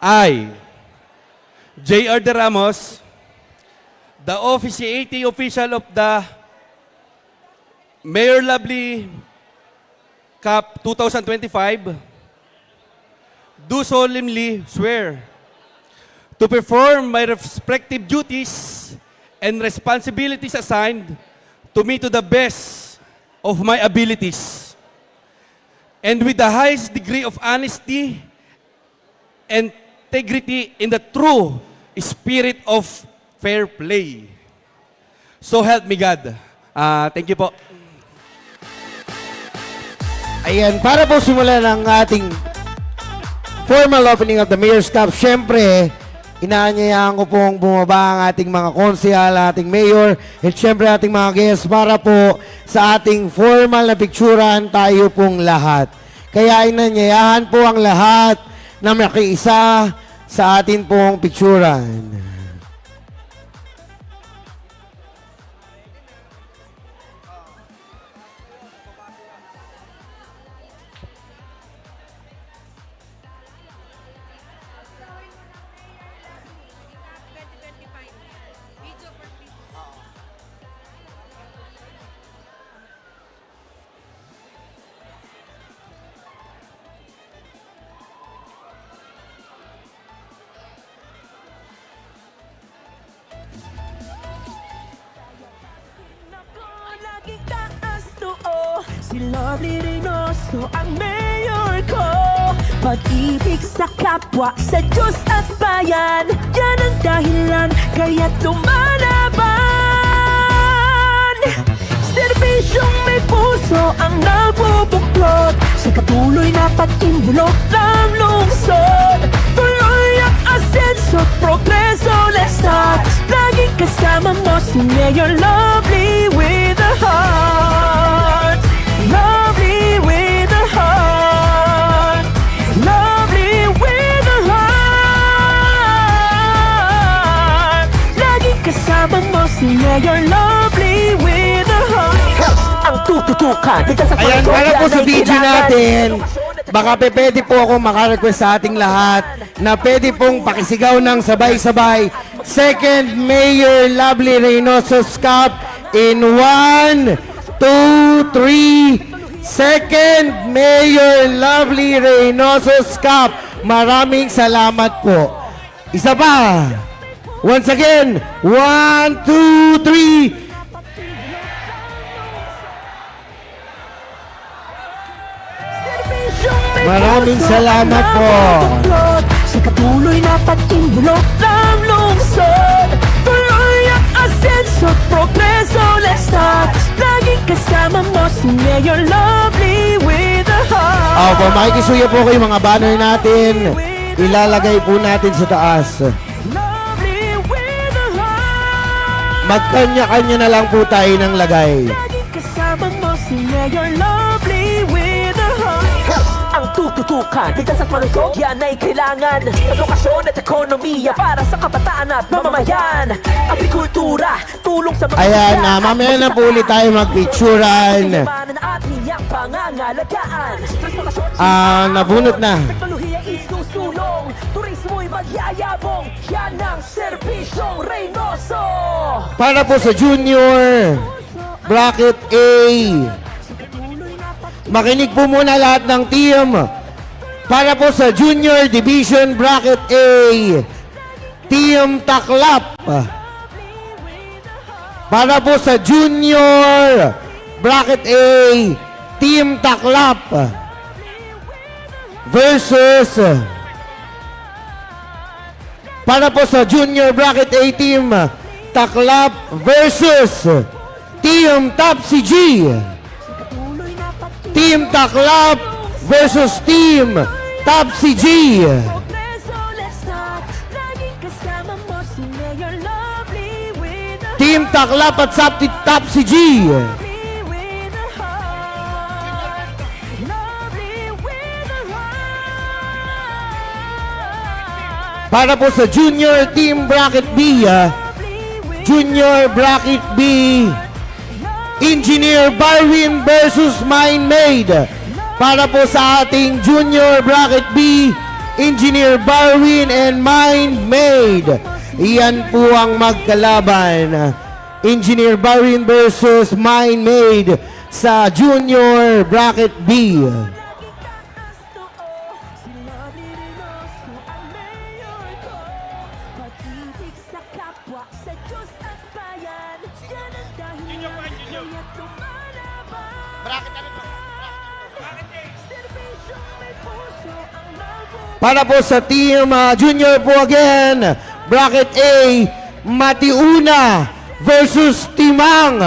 I, J.R. De Ramos, the officiating official of the Mayor Lovely Cup 2025, do solemnly swear to perform my respective duties and responsibilities assigned to me to the best of my abilities, and with the highest degree of honesty and integrity in the true spirit of fair play. So help me God. Thank you po. Ayan, para po simulan ang ating formal opening of the Mayor's Cup, syempre, inaanyayahan ko pong bumaba ang ating mga konsehal, ating mayor, at syempre ating mga guests para po sa ating formal na picturean tayo pong lahat. Kaya inanyayahan po ang lahat na makiisa sa atin pong picturean. Laging taas noo, si Lovely Reynoso ang mayor ko. Pag-ibig sa kapwa, sa Diyos at bayan, yan ang dahilan, kaya't lumalaban. Serbisyong may puso ang nagbubuklod, sa katuloy na pag-imbulok ng lungsod. Tuloy ang asenso, progreso, let's start. Laging kasama mo si Mayor Lovely with a heart. Lovely with a heart. Lovely with a heart. Laging kasama mo si Mayor Lovely with a heart. Ang tututukan. Ayan, para po sa video natin, baka pwede po ako makarequest sa ating lahat na pwede pong pakisigaw ng sabay-sabay Second Mayor Lovely Reynoso's Cup in 1, 2, 3. Second Mayor Lovely Reynoso's Cup. Maraming salamat po. Isa pa. Once again, 1, 2, 3. Maraming salamat po. Sa katuloy na pag-imbulok ng lungsod. Tuloy ang asenso, progreso, let's start. Laging kasama mo si Mayor Lovely Opo, makikisuyo po kayo mga banner natin. Ilalagay po natin sa taas. Lovely with a heart. Magkanya-kanya na lang po tayo ng lagay. Laging kasama mo si Mayor Lovely with a heart. Ang tututukan, bigkas at malusog, yan ay kailangan. Edukasyon at ekonomiya para sa kabataan at mamamayan. Agrikultura, tulong sa mga Ayan, mamaya na po ulit tayo magpicturan. at hiyang pangangalagaan. Nabunot na. Teknolohiya isusulong, turismo'y magyayabong. Yan ang serbisyong Reynoso. Para po sa Junior Bracket A. Makinig po muna lahat ng team. Para po sa Junior Division Bracket A, Team Taklap. Para po sa Junior Bracket A, Team Taklap versus para po sa Junior Bracket A, Team Taklap versus Team Topsy G. Team Taklap versus Team Topsy G. Team Taklap at Topsy G. Para po sa Junior Team Bracket B, Junior Bracket B, Engineer Barwin versus Mind Made. Para po sa ating Junior Bracket B, Engineer Barwin and Mind Made. Iyan po ang magkalaban. Engineer Barwin versus Mind Made sa Junior Bracket B. Para po sa team Junior po again, Bracket A, Matiuna versus Timang.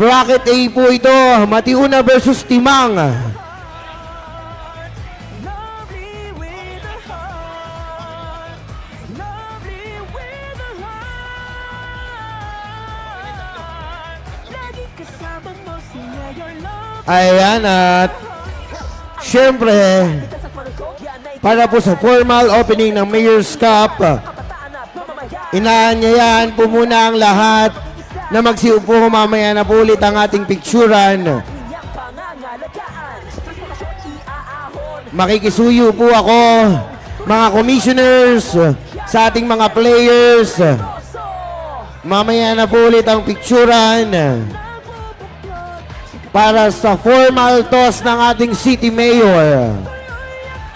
Bracket A po ito, Matiuna versus Timang. Ayan at syempre, para po sa formal opening ng Mayor's Cup, inaanyayahan po muna ang lahat na magsiupo. Mamaya na po ulit ang ating picturan. Makikisuyo po ako, mga commissioners, sa ating mga players. Mamaya na po ulit ang picturan para sa formal toss ng ating City Mayor.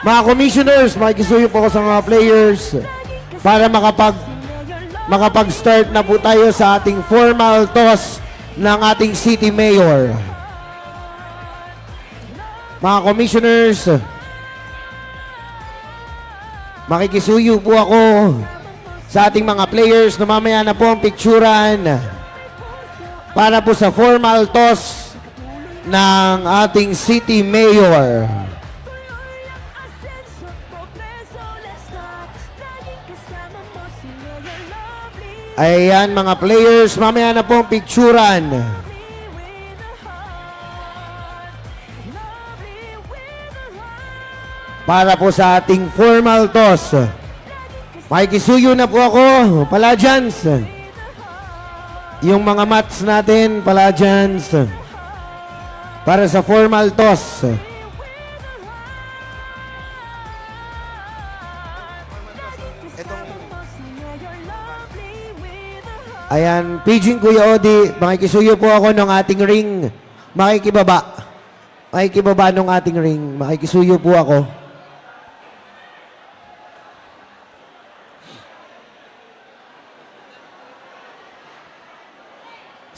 Mga commissioners, makikisuyo po ako sa mga players para makapag-start na po tayo sa ating formal toss ng ating City Mayor. Mga commissioners, makikisuyo po ako sa ating mga players na mamaya na po ang picturan para po sa formal toss ng ating City Mayor. Ayan mga players, mamaya na po ang picturan. Para po sa ating formal toss. Makikisuyo na po ako, Palladians. Yung mga mats natin, Palladians. Para sa formal toss. Ayan, paging Kuya Odi, makikisuyo po ako ng ating ring. Makikibaba. Makikibaba ng ating ring. Makikisuyo po ako.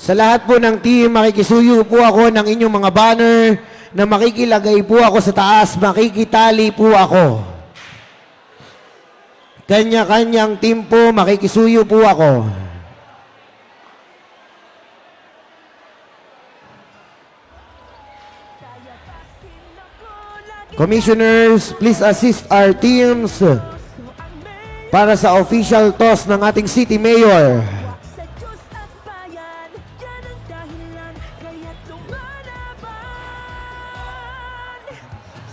Sa lahat po ng team, makikisuyo po ako ng inyong mga banner na makikilagay po ako sa taas, makikitali po ako. Kanya-kanyang team po, makikisuyo po ako. Commissioners, please assist our teams para sa official toss ng ating City Mayor. Sa Diyos at bayan, yan ang dahilan, kaya't lumalaban.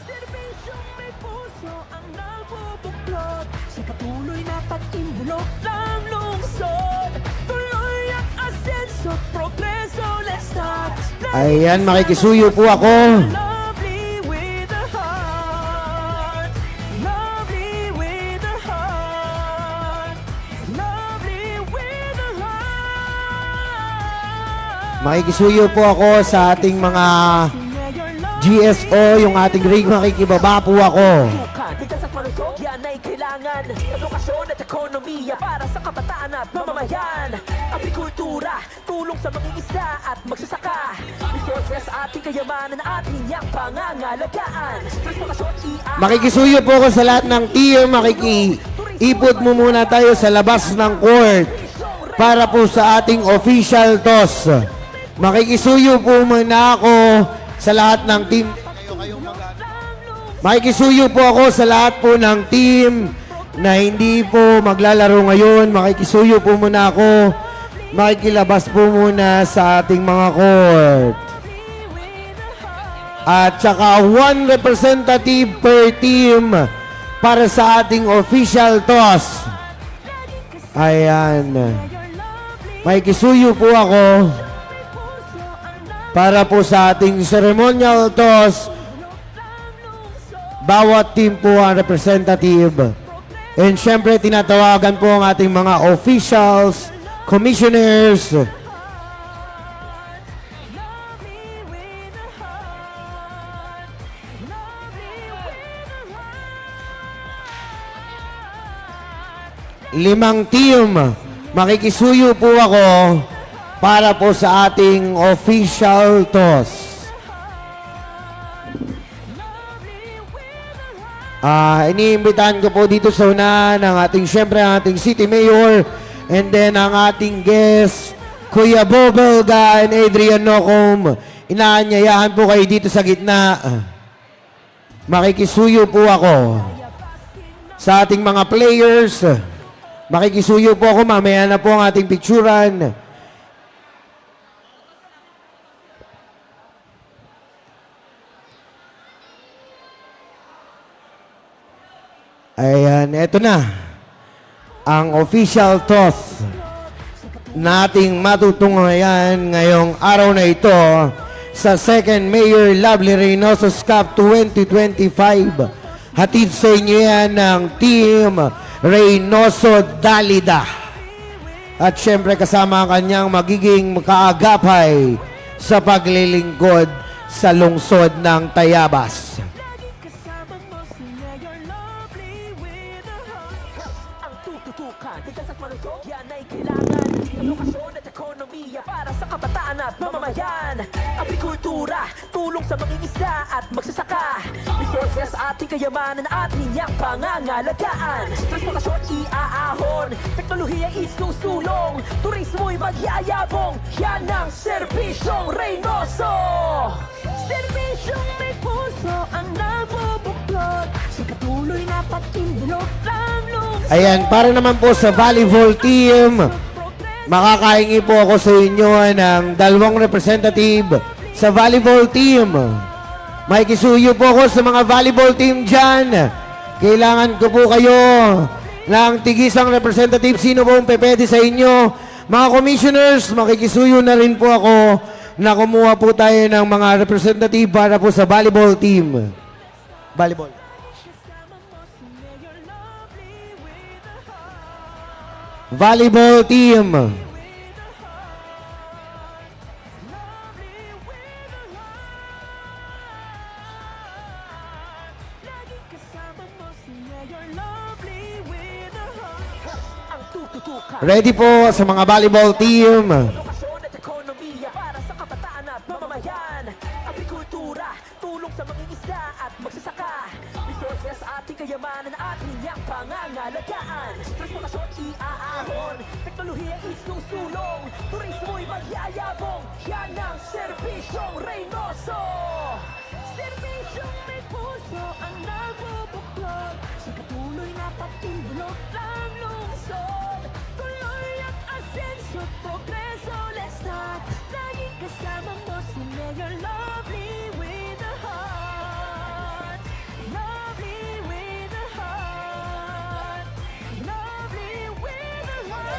Serbisyong may puso ang nagbubuklod, sa patuloy na pag-imbulok ng lungsod. Tuloy ang asenso, progreso, let's start. Ayan, makikisuyo po ako. Lovely with a heart, lovely with a heart, lovely with a heart. Makikisuyo po ako sa ating mga GSO, yung ating rig, makikibaba po ako. Tukan, ligtas at malusog, yan ay kailangan. Edukasyon at ekonomiya para sa kabataan at mamamayan. Agrikultura, tulong sa mangingisda at magsasaka. Resources, ating kayamanan, ating yang pangangalagaan. Transportasyon, Makikisuyo po ako sa lahat ng team. Makikiipod mo muna tayo sa labas ng court para po sa ating official toss. Makikisuyo po muna ako sa lahat ng team. Makikisuyo po ako sa lahat po ng team na hindi po maglalaro ngayon. Makikisuyo po muna ako. Makikilabas po muna sa ating mga court. At saka 1 representative per team para sa ating official toss. Ayan. Makikisuyo po ako para po sa ating ceremonial toss. Bawat team po ang representative. And syempre, tinatawagan po ang ating mga officials, commissioners. Limang team. Makikisuyo po ako para po sa ating official toss. Iniimbitahan ko po dito sa una ng ating, syempre, ang ating City Mayor and then ang ating guest, Kuya Bobelga and Adrian Nocom. Inaanyayahan po kayo dito sa gitna. Makikisuyo po ako sa ating mga players. Makikisuyo po ako. Mamaya na po ang ating picturan. Ayan, eto na ang official toss nating matutunghayan ngayong araw na ito sa Second Mayor Lovely Reynoso's Cup 2025. Hatid sa inyo yan ng Team Reynoso Dalida. At syempre kasama ang kanyang magiging kaagapay sa paglilingkod sa lungsod ng Tayabas. Ligtas at malusog, yan ay kailangan. Edukasyon at ekonomiya para sa kabataan at mamamayan. Agrikultura, tulong sa mangingisda at magsasaka. Resources, ating kayamanan, ating yang pangangalagaan. Transportasyon, iaahon. Teknolohiya, isusulong. Turismo'y magyayabong. Yan ang Serbisyong Reynoso. Serbisyong may puso ang nabubuklod. Sa patuloy na pag-imbulok ng lungsod. Ayan, para naman po sa volleyball team, makakahingi po ako sa inyo ng 2 representative sa volleyball team. Makikisuyo po ako sa mga volleyball team dyan. Kailangan ko po kayo ng tigisang representative. Sino po ang pwede sa inyo? Mga commissioners, makikisuyo na rin po ako na kumuha po tayo ng mga representative para po sa volleyball team. Volleyball. Volleyball team. Ready po sa mga volleyball team. Edukasyon at ekonomiya para sa kabataan at mamamayan. Agrikultura, tulong sa mangingisda at magsasaka. Resources, ating kayamanan, ating yang pangangalagaan. Transportasyon, iaahon. Teknolohiya, isusulong. Turismo'y magyayabong. Yan ang Serbisyong Reynoso. Serbisyong Serbisyong may puso ang nagbubuklod sa patuloy na pagtulog ng lungsod. Tuloy ang asenso at progreso, let's start. Laging kasama mo si Mayor Lovely with a heart. Lovely with a heart. Lovely with a heart.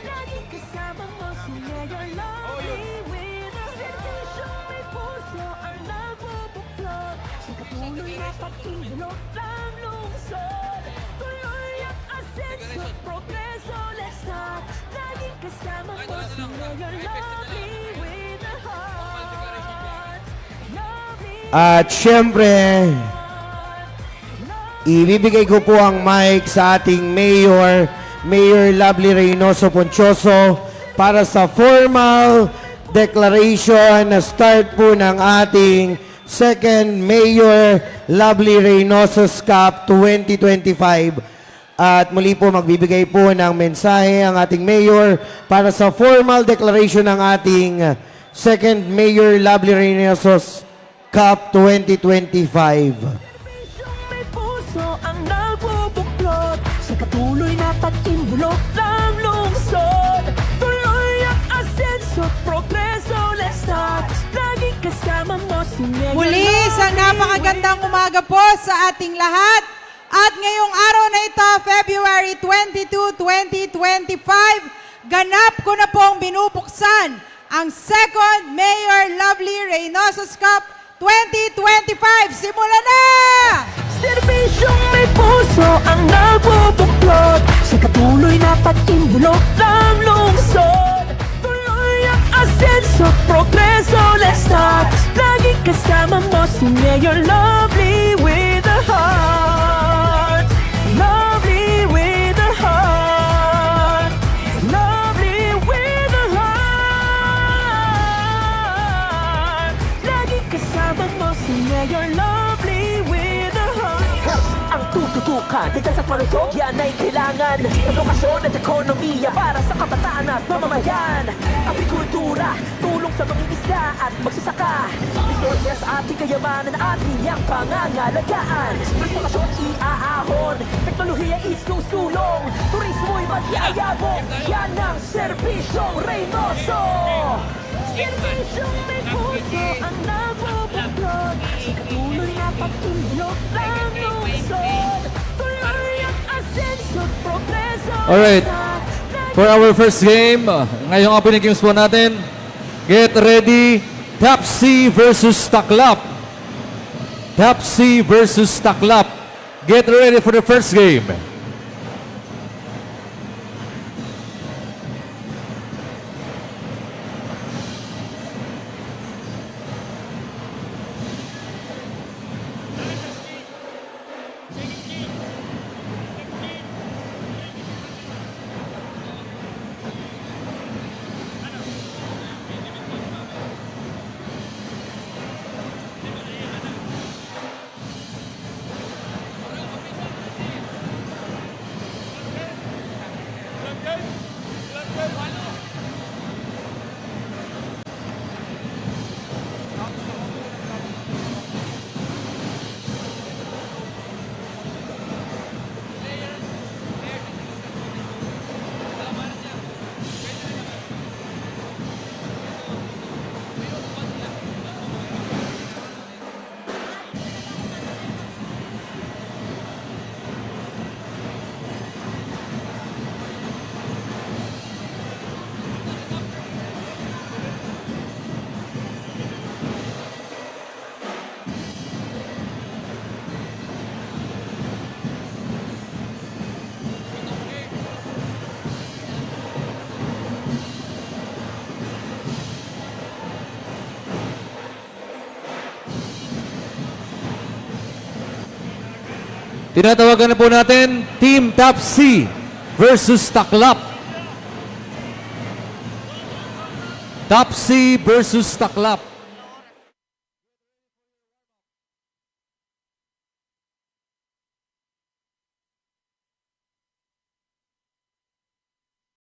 Laging kasama mo si Mayor Lovely with a serbisyong may puso ang nagbubuklod sa patuloy na pagtulog ng lungsod. Tuloy ang asenso at progreso, let's start. Laging kasama mo si Mayor Lovely with a heart. Lovely. At syempre, ibibigay ko po ang mic sa ating Mayor Lovely Reynoso Poncioso para sa formal declaration na start po ng ating second Mayor Lovely Reynoso's Cup 2025. At muli po magbibigay po ng mensahe ang ating Mayor para sa formal declaration ng ating second Mayor Lovely Reynoso's Cup 2025. Serbisyong may puso ang nagbubuklod sa patuloy na pag-imbulok ng lungsod. Tuloy ang asenso at progreso, let's start. Laging kasama mo si Mayor Muli, isang napakagandang umaga po sa ating lahat. At ngayong araw na ito, February 22, 2025, ganap ko na pong binubuksan ang second Mayor Lovely Reynoso's Cup 2025. Simulan na! Serbisyong may puso ang nagbubuklod sa patuloy na pag-imbulok ng lungsod. Tuloy ang asenso at progreso, let's start. Laging kasama mo si Mayor Lovely with a heart. Lovely with a heart. Lovely with a heart. Laging kasama mo si Mayor Lovely with a heart. Ang tututukan, bigkas at malusog, yan ay kailangan. Edukasyon at ekonomiya para sa kabataan at mamamayan. Agrikultura, tulong sa mangingisda at magsasaka. Resources, ating kayamanan, ating ang pangangalagaan. Transportasyon, iaahon. Teknolohiya, isusulong. Turismo'y magyayabong. Yan ang Serbisyong Reynoso. Serbisyong may puso ang nagbubuklod sa patuloy na pagtulog ng lungsod. Tuloy ang asenso at progreso. Alright. For our first game, ngayong opening games po natin, get ready, Tapsi versus Taklap. Tapsi versus Taklap. Get ready for the first game. Tinatawagan na po natin Team Tapsi versus Taklap. Tapsi versus Taklap.